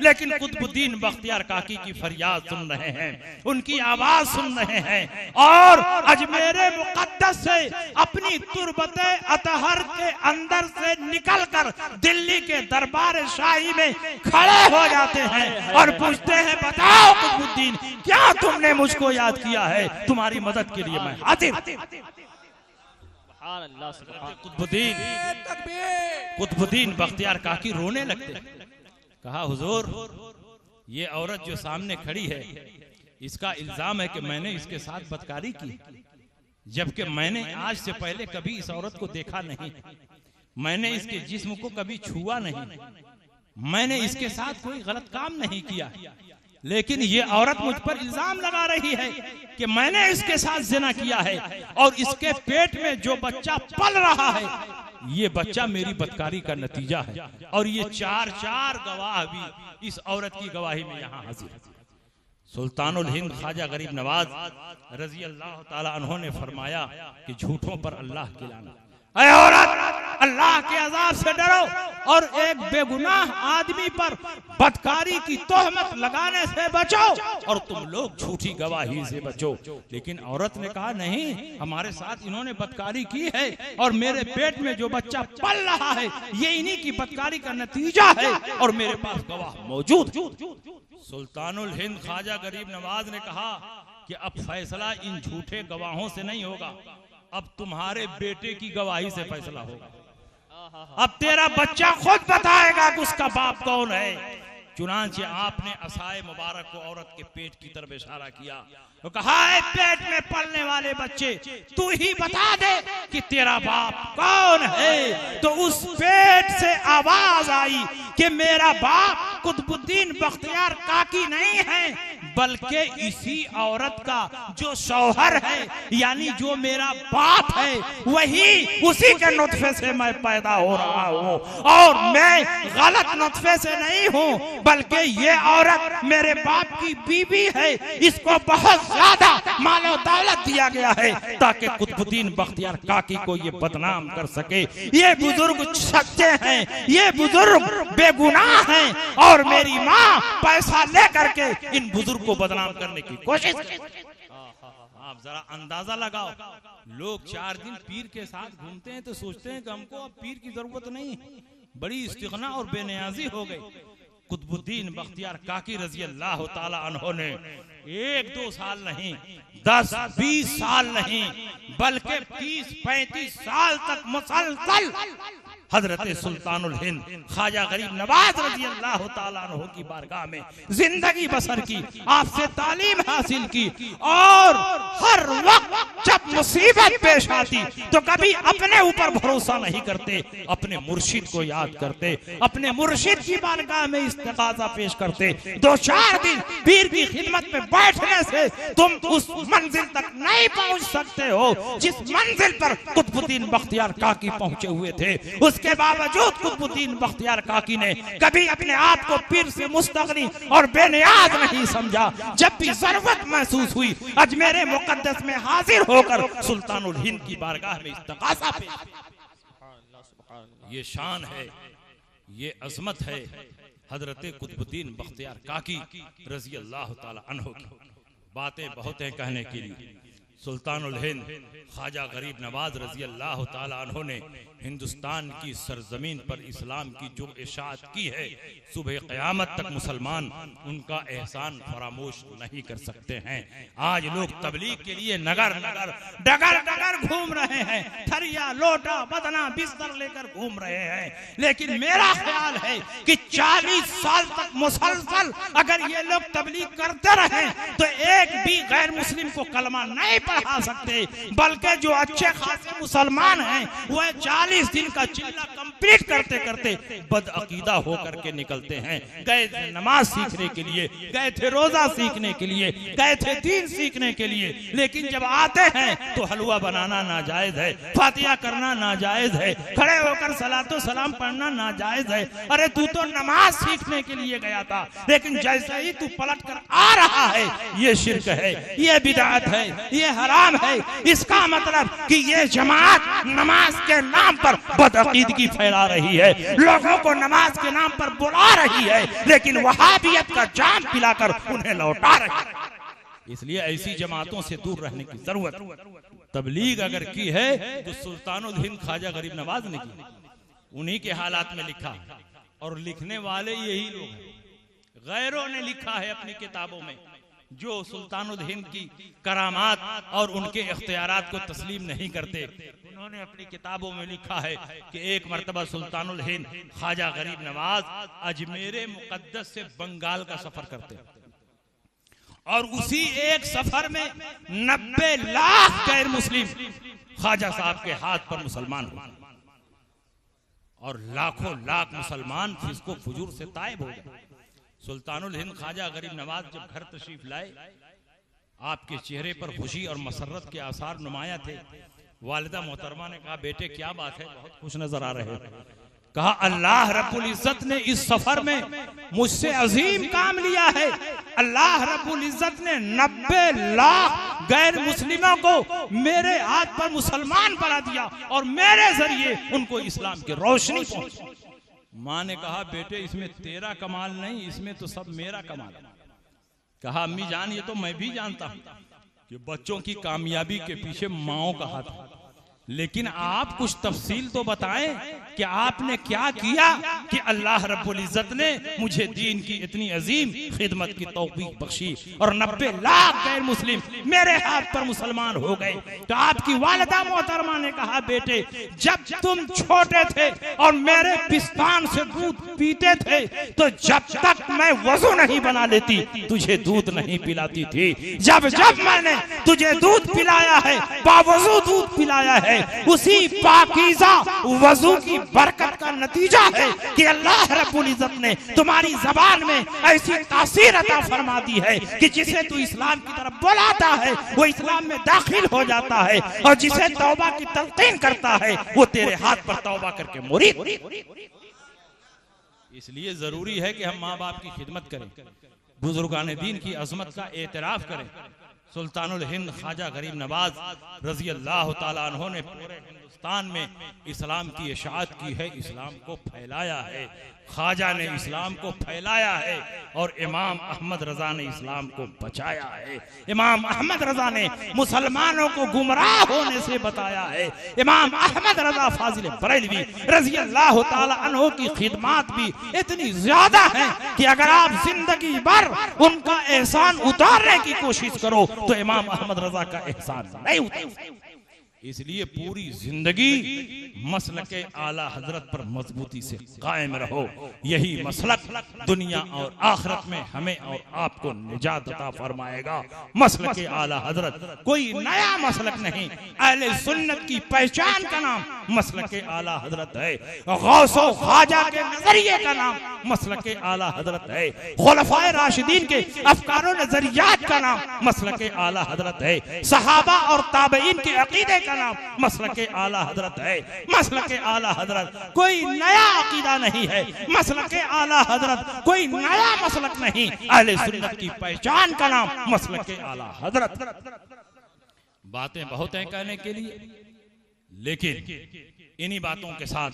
लेकिन कुतुबुद्दीन बख्तियार काकी की फरियाद सुन रहे हैं, उनकी आवाज सुन रहे हैं, और अजमेर मुकद्दस से अपनी तुरबते अतहर के अंदर से निकलकर दिल्ली के दरबार शाही में खड़े हो जाते हैं और पूछते हैं बताओ कुतुबुद्दीन क्या तुमने मुझको याद किया है, तुम्हारी मदद के लिए मैं हाजिर। कुतुबुद्दीन बख्तियार काकी रोने लगते, कहा हुजूर ये औरत जो सामने खड़ी है इसका इल्जाम है कि मैंने इसके साथ बदकारी की, जबकि मैंने आज से पहले कभी इस औरत को देखा नहीं, मैंने इसके जिस्म को कभी छुआ नहीं, मैंने इसके साथ कोई गलत काम नहीं किया, लेकिन ये औरत मुझ पर इल्जाम लगा रही है कि मैंने इसके साथ जिना किया है, और इसके पेट में जो बच्चा पल रहा है ये बच्चा मेरी बदकारी का नतीजा है। और ये चार गवाह भी इस औरत की गवाही में यहाँ हाजिर है। सुल्तानुल हिंद ख्वाजा गरीब नवाज रज़ी अल्लाह तआला अन्हु ने फरमाया कि झूठों पर अल्लाह की लानत। ऐ औरत, अल्लाह के अज़ाब से डरो और एक बेगुनाह आदमी पर बदकारी की तोहमत लगाने से बचो, और तुम लोग झूठी गवाही से बचो। लेकिन औरत ने कहा नहीं, हमारे साथ इन्होंने बदकारी की है और मेरे पेट में जो बच्चा पल रहा है ये इन्हीं की बदकारी का नतीजा है और मेरे पास गवाह मौजूद। सुल्तानुल हिंद ख्वाजा गरीब नवाज ने कहा कि अब फैसला इन झूठे गवाहों से नहीं होगा, अब तुम्हारे बेटे की गवाही से फैसला होगा। अब तेरा बच्चा खुद बताएगा कि उसका बाप कौन है। चुनांचे आपने असाए मुबारक को औरत के पेट की तरफ इशारा किया तो कहा है पेट में पलने वाले बच्चे तू ही बता दे कि तेरा बाप कौन है। तो उस पेट से आवाज आई कि मेरा बाप कुतुबुद्दीन बख्तियार काकी नहीं है, बल्कि इसी औरत का जो शौहर है यानी जो मेरा बाप है वही, उसी के नुत्फे से मैं पैदा हो रहा हूँ और मैं गलत नुत्फे से नहीं हूँ, बल्कि ये औरत मेरे बाप की बीवी है। इसको बहुत ज्यादा मालो दौलत दिया गया है ताकि कुतुबुद्दीन बख्तियार काकी को ये बदनाम कर सके। ये बुजुर्ग सच्चे हैं, ये बुजुर्ग बेगुनाह हैं और मेरी माँ पैसा लेकर के इन बुजुर्ग को बदनाम करने की कोशिश। आप जरा अंदाजा लगाओ, लोग 4 दिन पीर के साथ घूमते हैं तो सोचते हैं कि हमको अब पीर की जरूरत नहीं, बड़ी इस्तिग़ना और बेनियाजी हो गई। कुतुबुद्दीन बख्तियार काकी रज़ी अल्लाह ताला अन्हु ने 1-2 साल नहीं, 10-20 साल नहीं, बल्कि 30-35 साल तक मुसलसल हजरत सुल्तानुल हिंद ख्वाजा गरीब नवाज रज़ी अल्लाह ताला अन्हु की बारगाह में जिंदगी बसर की, आपसे तालीम हासिल की और हर वक्त जब मुसीबत पेश आती तो कभी अपने ऊपर भरोसा नहीं करते, अपने मुर्शिद को याद करते, अपने मुर्शिद की बारगाह में इस्तिग़ासा पेश करते। 2-4 दिन पीर की खिदमत में बैठने से तुम उस मंजिल तक नहीं पहुंच सकते हो जिस मंजिल पर कुतुबुद्दीन बख्तियार काकी पहुंचे हुए थे। उसके बावजूद कुतुबुद्दीन बख्तियार काकी ने कभी अपने आप को पीर से मुस्तगनी और बेनियाज नहीं समझा। जब भी जरूरत महसूस हुई अजमेर मुकद्दस में हाजिर होकर सुल्तानुल हिंद की बारगाह में इस्तिग़ासा पेश। ये शान है, ये अजमत है हजरत कुतुबुद्दीन बख्तियार काकी रजी अल्लाह ताला अन्हु की। बातें बहुत हैं कहने के लिए। सुल्तानुल हिंद ख्वाजा गरीब नवाज रजी अल्लाह ताला अन्हु ने हिंदुस्तान की सरजमीन पर इस्लाम की जो इशाअत की है, सुबह क़यामत तक मुसलमान उनका एहसान फरामोश नहीं कर सकते हैं। आज लोग तबलीग के लिए नगर नगर डगर डगर घूम रहे हैं, थरिया लोटा बदना बिस्तर लेकर घूम रहे हैं, लेकिन मेरा ख्याल है कि 40 साल तक मुसलसल अगर ये लोग तबलीग करते रहे तो एक भी गैर मुस्लिम को कलमा नहीं पढ़ा सकते, बल्कि जो अच्छे खासे मुसलमान हैं वह 40 दिन का चिल्ला कंप्लीट करते करते बदअकीदा होकर के निकलते हैं। गए थे नमाज सीखने के लिए, गए थे रोजा सीखने के लिए, गए थे दीन सीखने के लिए, लेकिन जब आते हैं तो हलवा बनाना नाजायज है, फातिहा करना नाजायज है, खड़े होकर सलातो सलाम पढ़ना नाजायज है। अरे तू तो नमाज सीखने के लिए गया था, लेकिन जैसे ही तू पलट कर आ रहा है ये शिर्क है, ये बिदअत है, ये हराम है। इसका मतलब कि ये जमात नमाज के नाम पर बदअकीदगी फैला रही है, लोगों को नमाज के नाम पर बुला रही है, लेकिन वहाबियत का जाम पिलाकर उन्हें लौटा रही है। इसलिए ऐसी जमातों से दूर रहने की जरूरत। तबलीग अगर की है तो सुल्तानुल हिंद ख्वाजा गरीब नवाज ने की, उन्हीं के हालात में लिखा, और लिखने वाले यही लोग हैं। गैरों ने लिखा है अपनी किताबों में जो सुल्तानुल हिंद की करामात और उनके इख्तियारात को तस्लीम नहीं करते। उन्होंने अपनी किताबों में लिखा है कि एक मर्तबा सुल्तानुल हिंद ख्वाजा गरीब नवाज अजमेर मुकद्दस से बंगाल का सफर करते, और उसी एक सफर में 90 लाख गैर मुस्लिम ख्वाजा साहब के हाथ पर मुसलमान हुए, और लाखों लाख मुसलमान फिस्को फुजूर से तायब हो गए। सुल्तानुल हिंद ख्वाजा गरीब नवाज जब घर तशरीफ लाए, आपके चेहरे पर खुशी और मसरत के आसार नुमाया थे। वालिदा मोहतरमा ने कहा, बेटे क्या बात है, बहुत खुश नजर आ रहे हो। कहा, अल्लाह रब्बुल इज्जत ने इस सफर में मुझसे अजीम काम लिया है। अल्लाह रब्बुल इज्जत ने 90 लाख गैर मुस्लिमों को मेरे हाथ पर मुसलमान बना दिया, और मेरे जरिए उनको इस्लाम की रोशनी पहुंची। माँ ने कहा, बेटे इसमें तेरा कमाल नहीं, इसमें तो सब मेरा कमाल है। कहा, अम्मी जान ये तो मैं भी जानता हूँ कि बच्चों की कामयाबी के पीछे माओं का हाथ है, लेकिन आप कुछ तफसील तो बताएं कि आपने क्या किया कि अल्लाह रब्बुल इज्जत ने मुझे दीन की इतनी अजीम खिदमत की तौफीक बख्शी और 90 लाख गैर मुस्लिम मेरे हाथ पर मुसलमान हो गए। तो आपकी वालिदा मोहतरमा ने कहा, बेटे जब तुम छोटे थे और मेरे पिस्तान से दूध पीते थे तो जब तक मैं वजू नहीं बना लेती तुझे दूध नहीं पिलाती थी। जब जब मैंने तुझे दूध पिलाया है, बावजू दूध पिलाया है, उसी पाकीज़ा वजू की बरकत का नतीजा है कि अल्लाह रब्बुल इज्जत ने तुम्हारी जबान में ऐसी तासीर अता फरमा दी है कि जिसे तू इस्लाम की तरफ बुलाता है वो इस्लाम में दाखिल हो जाता है, और जिसे तौबा की तलकीन करता है वो तेरे हाथ पर तौबा करके मुरीद। इसलिए जरूरी है कि हम माँ बाप की खिदमत करें, बुजुर्गान दीन की अजमत का एतराफ करें। सुल्तानुल हिंद ख्वाजा गरीब नवाज रजी अल्लाह ताला अन्हु ने पूरे हिंदुस्तान में इस्लाम की इशाअत की है, इस्लाम को फैलाया है। ख्वाजा ने इस्लाम को फैलाया है और इमाम अहमद रजा ने इस्लाम को बचाया है। इमाम अहमद रजा ने मुसलमानों को गुमराह होने से बताया है। इमाम अहमद रजा फाजिल बरेलवी रजी अल्लाह ताला अन्हु की खिदमात भी इतनी ज्यादा है कि अगर आप जिंदगी भर उनका एहसान उतारने की कोशिश करो तो इमाम अहमद रजा का एहसान नहीं उतार। इसलिए पूरी जिंदगी मसलके आला हजरत पर मजबूती से कायम रहो। यही मसलक दुनिया और आखिरत में हमें और आपको निजात अता फरमाएगा। मसलके आला हजरत कोई नया मसलक नहीं, अहले सुन्नत की पहचान का नाम मसलके आला हजरत है। गौसो ख्वाजा के नजरिए का नाम मसलके आला हजरत है। खुलफाए राशिदीन के अफकार और नजरियात का नाम मसलके आला हजरत है। सहाबा और ताबईन के अकीदे का नाम मसलके आला हजरत है। मसलके आला हजरत कोई नया अकीदा नहीं है, मसलके आला हजरत कोई नया मसलक नहीं, अहले सुन्नत की पहचान का नाम मसलके आला हजरत। बातें बहुत हैं कहने के लिए, लेकिन इन्हीं बातों के साथ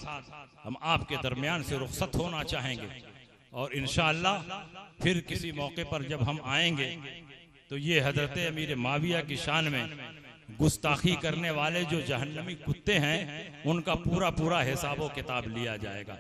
हम आपके दरमियान से रुखसत होना चाहेंगे। और इंशाअल्लाह फिर किसी मौके पर जब हम आएंगे तो ये हजरत अमीर माविया की शान में गुस्ताखी करने वाले जो जहन्नमी कुत्ते हैं उनका पूरा पूरा हिसाब व किताब लिया जाएगा।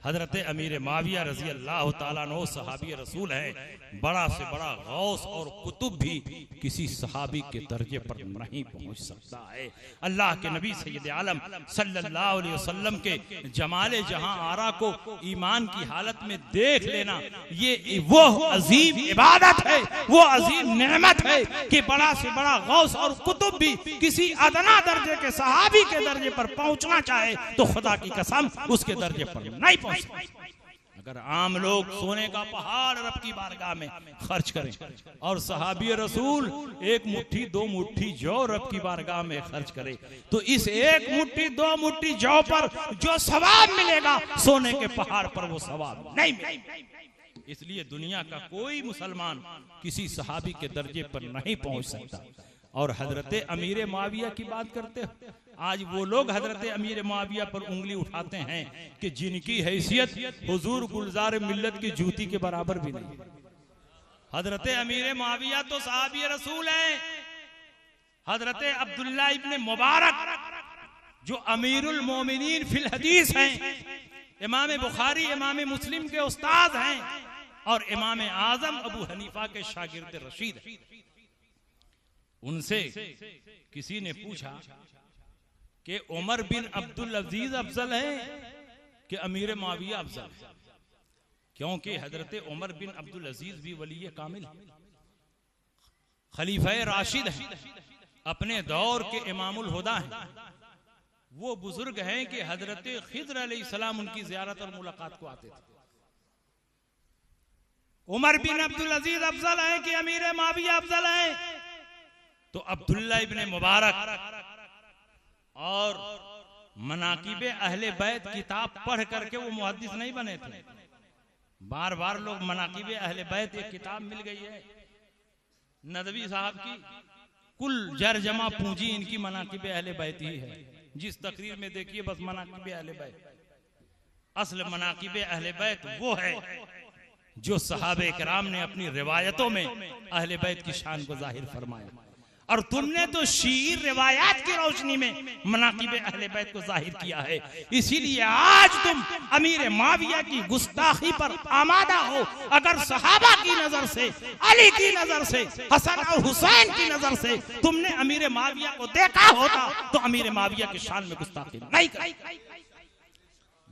हजरत अमीर माविया रजी अल्लाह ताला अन्हु सहाबी रसूल है, बड़ा से बड़ा गौस और कुतुब भी किसी सहाबी के दर्जे पर नहीं पहुंच सकता है। अल्लाह के नबी सैयद आलम सल्लल्लाहु अलैहि वसल्लम के जमाले जहां आरा को ईमान की हालत में देख लेना, ये वो अजीम इबादत है, वो अजीम नेमत है कि बड़ा से बड़ा गौस और कुतुब भी किसी अदना दर्जे के सहाबी के दर्जे पर पहुंचना चाहे तो खुदा की कसम उसके दर्जे पर नहीं पहुंच। अगर आम लोग सोने का पहाड़ रब की बारगाह में खर्च करें और सहाबी रसूल एक मुट्ठी दो मुट्ठी जौ रब की बारगाह में खर्च करे तो इस एक मुट्ठी दो मुट्ठी जौ पर जो सवाब मिलेगा सोने के पहाड़ पर वो सवाब नहीं मिलेगा। इसलिए दुनिया का कोई मुसलमान किसी सहाबी के दर्जे पर नहीं पहुंच सकता। और हजरत अमीर माविया की बात करते हो, आज वो लोग हजरत अमीर माविया पर उंगली उठाते हैं कि जिनकी हैसियत हुजूर गुलजार मिल्लत की जूती के बराबर भी नहीं। हजरत अमीर माविया तो सहाबी रसूल हैं। हजरत अब्दुल्ला इब्ने मुबारक जो अमीरुल मोमिनीन फिल हदीस हैं, इमाम बुखारी इमाम मुस्लिम के उस्ताद हैं और इमाम आजम अबू हनीफा के शागिर्द रशीद हैं। उनसे किसी ने पूछा कि उमर बिन अब्दुल अजीज अफजल है कि अमीर माविया अफजल है, क्योंकि हजरत उमर बिन अब्दुल अजीज भी वली कामिल है, खलीफा राशिद हैं, अपने दौर के इमामुल हुदा हैं। वो बुजुर्ग हैं कि हजरत खिद्र अलैहिस्सलाम उनकी जियारत और मुलाकात को आते थे। उमर बिन अब्दुल अजीज अफजल है कि अमीर माविया अफजल है? तो अब्दुल्ला इब्ने मुबारक और मनाकिबे अहले बैत किताब पढ़ करके वो मुहद्दिस नहीं बने थे। बार बार लोग मनाकिबे अहले बैत एक किताब मिल गई है नदवी साहब की, कुल जर जमा पूंजी इनकी मनाकिबे अहले बैत ही है। जिस तकरीर में देखिए बस मनाकिबे अहले बैत। असल मनाकिबे अहले बैत वो है जो सहाबे किराम ने अपनी रिवायतों में अहले बैत की शान को जाहिर फरमाया, और तुमने तो शीर रिवायात की रोशनी में मनाकिबे अहले बैत को जाहिर किया है। इसीलिए आज तुम अमीर माविया की गुस्ताखी पर आमादा हो। अगर सहाबा की नजर से, अली की नजर से, हसन और हुसैन की नजर से तुमने अमीर माविया को देखा होता तो अमीर माविया की शान में गुस्ताखी नहीं करती।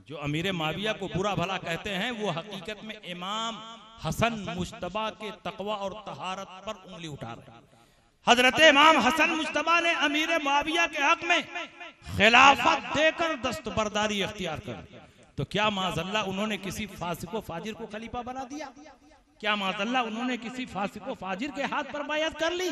जो अमीर माविया को बुरा भला कहते हैं वो हकीकत में इमाम हसन मुश्तबा के तकवा और तहारत पर उंगली उठा रहे हैं। हजरत इमाम हसन मुश्तबा ने अमीर माविया के हक में खिलाफत देकर दस्तबरदारी इख्तियार कर, तो क्या माज़अल्लाह उन्होंने किसी फासिको फाजिर को खलीफा बना दिया? क्या माज़अल्लाह उन्होंने किसी फासिको फाजिर के हाथ पर बैअत कर ली?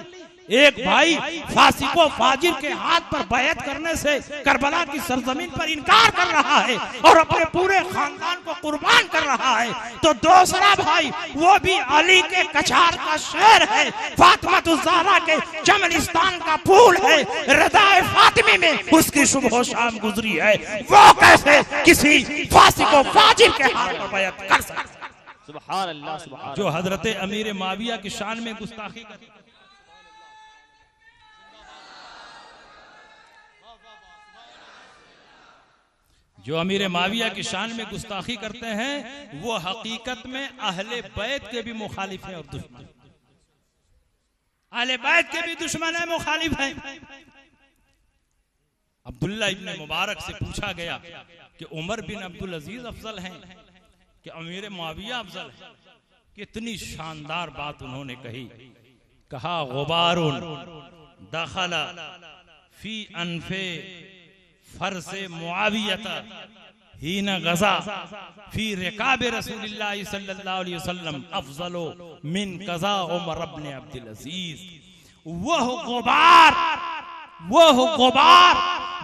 एक भाई फासिको फाजिर के हाथ पर बैअत करने से करबला की सरजमीन पर इनकार कर रहा है और अपने पूरे खानदान को कुर्बान कर रहा है, तो दूसरा भाई वो भी अली के कछार का शेर है, फातिमा के जमलिस्तान का फूल है, रज़ाए फातिमी में उसकी सुबह शाम गुजरी है, वो कैसे किसी फासिको फाजिर के हाथ पर बैअत कर सकता? सुभान अल्लाह, सुभान अल्लाह। जो हजरत अमीर माविया की शान में गुस्ताखी करते, जो अमीर माविया की शान में गुस्ताखी करते हैं वो हकीकत में अहले बैत के भी मुखालिफ हैं और दुश्मन, अहले बैत के भी दुश्मन है, मुखालिफ हैं। अब्दुल्ला इब्ने मुबारक से पूछा गया कि उमर बिन अब्दुल अजीज अफजल हैं कि अमीर मुआविया अफजल है? कितनी शानदार बात उन्होंने कही। कहा गुबारुन दखला फी अनफे फरसे मुआवियता हीना गज़ा फी रिकाब रसूलिल्लाह सल्लल्लाहु अलैहि वसल्लम अफजलो मिन कज़ा उमर इब्न अब्दुल अजीज। वह गुबार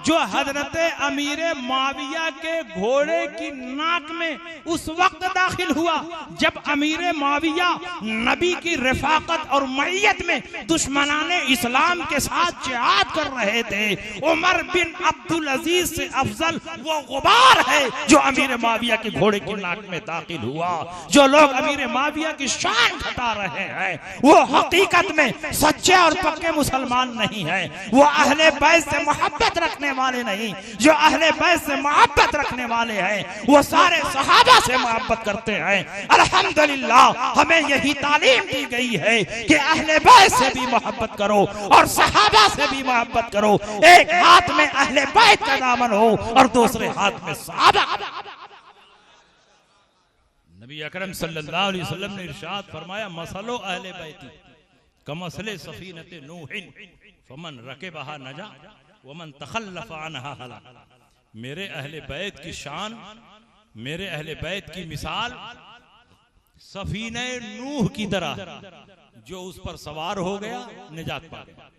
जो हजरत अमीर माविया के घोड़े की नाक में उस वक्त दाखिल हुआ जब अमीर माविया नबी की रिफाकत और मईयत में दुश्मनाने इस्लाम के साथ जिहाद कर रहे थे। उमर बिन अब्दुल अजीज से अफजल वो गुबार है जो अमीर माविया के घोड़े की नाक में दाखिल हुआ। जो लोग अमीर माविया की शान घटा रहे हैं वो हकीकत में सच्चे और पक्के मुसलमान नहीं है, वो अहले बैत से मोहब्बत रखने वाले नहीं। जो अहले बैत से मोहब्बत रखने वाले हैं वो सारे सहाबा से मोहब्बत करते हैं। अल्हम्दुलिल्लाह हमें यही तालीम दी गई है कि अहले बैत से भी मोहब्बत करो और सहाबा से भी मोहब्बत करो। एक हाथ में अहले बैत का दामन हो और दूसरे हाथ में सहाबा। नबी अकरम सल्लल्लाहु अलैहि वसल्लम ने इरशाद फरमाया, मसलो अहले बैती कमसले सफीनते नूहिन फमन रकेबहा नजा वमन तखल्लफ अनहा हला। मेरे अहले बैत की शान, मेरे अहले बैत की मिसाल सफीने नूह की तरह, जो उस पर सवार हो गया निजात पा गया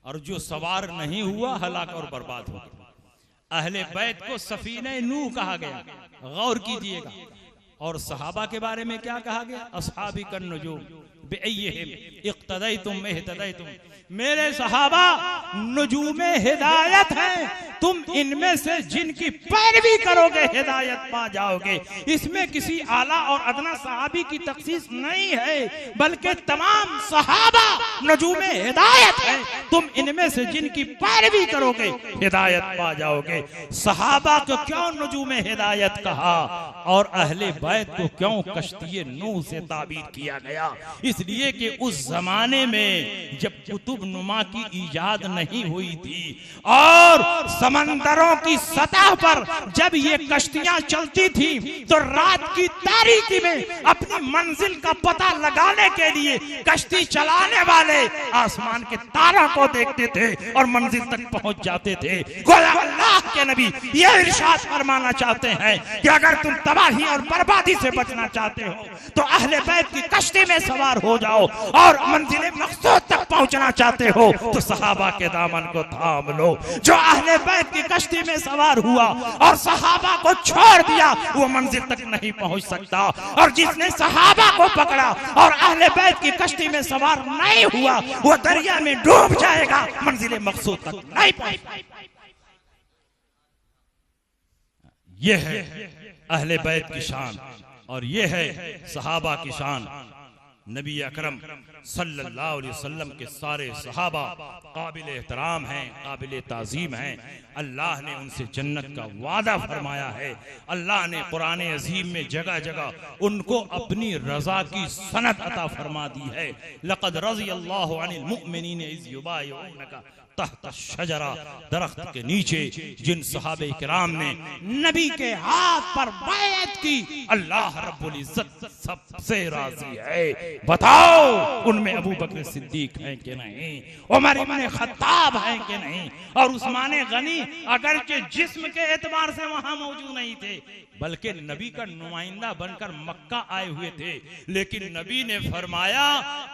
और जो सवार नहीं हुआ हलाक और बर्बाद हो गया। अहले बैत को सफीने नूह कहा गया, गौर कीजिएगा। और सहाबा के बारे में क्या कहा गया? अस्हाबी कन नुजूम बिअय्यिहिम इक्तदैतुम इहतदैतुम। मेरे सहाबा नुजूमे हिदायत हैं, तुम इनमें से जिनकी पैरवी करोगे हिदायत पा जाओगे। इसमें किसी आला और अदना सहाबी की तखसीस नहीं है, बल्कि तमाम सहाबा नुजूमे हिदायत हैं, तुम इनमें से जिनकी पैरवी करोगे हिदायत पा जाओगे। सहाबा को क्यों नुजूमे हिदायत कहा और अहले बैत को क्यों कश्ती नूह से ताबीर किया गया? इसलिए कि उस जमाने में जब कुतुब नुमा की इजाद नहीं हुई थी और समंदरों की सतह पर जब ये कश्तियां चलती थी तो रात की तारीकी में अपनी मंजिल का पता लगाने के लिए कश्ती चलाने वाले आसमान के तारों को देखते थे और मंजिल तक पहुंच जाते थे। अल्लाह के नबी ये इरशाद फरमाना चाहते हैं कि अगर तुम तबाही और बर्बादी से बचना चाहते हो तो अहले बैत की कश्ती में सवार हो जाओ और मंजिल मकसूद तक पहुंचना चाहते हो तो सहाबा के दामन को थाम लो। जो अहले बैत की कश्ती में सवार हुआ और सहाबा को छोड़ दिया वो मंजिल तक नहीं पहुंच सकता, और जिसने सहाबा को पकड़ा और अहले बैत की कश्ती में सवार नहीं हुआ वो दरिया में डूब जाएगा, मंजिल मकसूद तक नहीं पहुंच। ये है अहले बैत की शान और ये है सहाबा की शान। नबी अकरम सल्लल्लाहु अलैहि वसल्लम के सारे सहाबा काबिल एहतराम हैं, काबिल ताज़ीम हैं। अल्लाह ने उनसे जन्नत का वादा फरमाया है। अल्लाह ने कुरान अजीम में जगह जगह उनको अपनी रजा की सनत अता फरमा दी है। लक़द रज़ियल्लाहु अनिल मुमिनीन इज़ युबायिऊनका तहत शजरा, दरख्त के नीचे जिन सहाबे किराम ने नबी के हाथ पर बैत की, अल्लाह रब्बुल इज्जत सबसे राजी है। बताओ उनमें अबू बकर सिद्दीक हैं कि नहीं, उमर इब्न खत्ताब हैं कि नहीं, और उस्मान गनी अगरचे जिस्म के एतबार से वहां मौजूद नहीं थे बल्कि नबी का नुमाइंदा बनकर मक्का आए हुए थे, लेकिन नबी ने फरमाया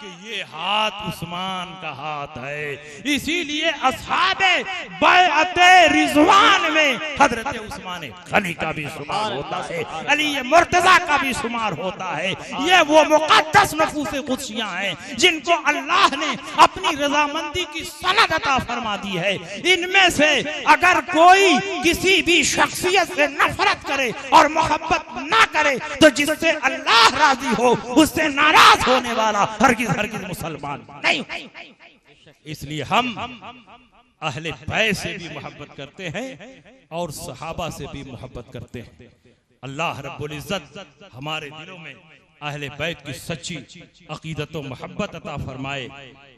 कि ये हाथ उस्मान का हाथ है। इसीलिए असहाबे बैअते रिज़वान में हजरत उस्मान गनी का भी शुमार होता है, अली मुर्तजा का भी शुमार होता है। ये वो मुक़द्दस नफूसे कुदसियां हैं जिनको अल्लाह ने अपनी रजामंदी की सनद अता फरमा दी है। इनमें से अगर कोई किसी भी शख्सियत से नफरत करे और मोहब्बत ना करे तो जिससे अल्लाह राजी हो उससे नाराज होने वाला हरगिज हरगिज मुसलमान नहीं। इसलिए हम अहले बैत से भी मोहब्बत करते हैं और सहाबा से भी मोहब्बत करते हैं। अल्लाह रब्बुल इज्जत हमारे दिलों में अहले बैत की सच्ची अकीदत व मोहब्बत अता फरमाए।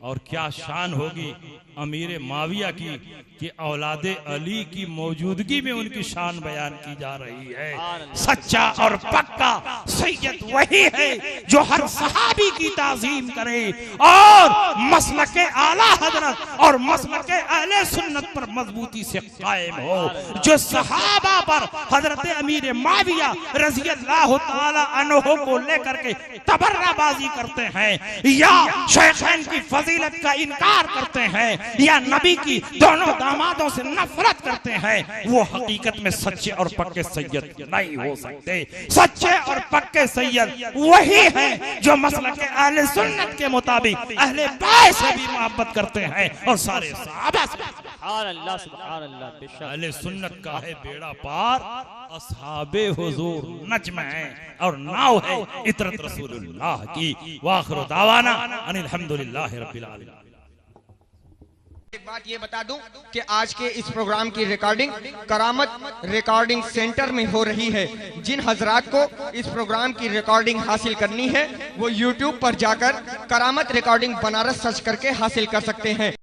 और क्या शान होगी अमीर माविया की कि औलादे अली की मौजूदगी में उनकी शान बयान की जा रही है। सच्चा और पक्का सैयद वही है जो हर सहाबी की ताज़ीम करे और मसलके आला हजरत और मसलके अहले सुन्नत पर मजबूती से कायम हो। जो सहाबा पर हजरत अमीर माविया रज़ियल्लाहु ताला अन्हु को लेकर के तबर्राबाजी करते हैं या शेखैन की फजीलत का इनकार करते हैं या नबी की दोनों दामादों से नफरत करते हैं, वो हकीकत में सच्चे और पक्के सैयद नहीं हो सकते। सच्चे और पक्के सैयद वही हैं जो मसलक अहले सुन्नत के मुताबिक अहले बैत से भी मोहब्बत करते हैं और सारे सहाबा से। सुभान अल्लाह, सुभान अल्लाह। बेशक अहले सुन्नत का है बेड़ा पार, असहाबे हुजूर नज्म है और नाव है इतरत रसूलुल्लाह की। वाखिरु दावाना अनिल हम्दुलिल्लाहि रब्बिल आलमीन। एक बात ये बता दूं कि आज के इस प्रोग्राम की रिकॉर्डिंग करामत रिकॉर्डिंग सेंटर में हो रही है। जिन हजरात को इस प्रोग्राम की रिकॉर्डिंग हासिल करनी है वो YouTube पर जाकर करामत रिकॉर्डिंग बनारस सर्च करके हासिल कर सकते हैं।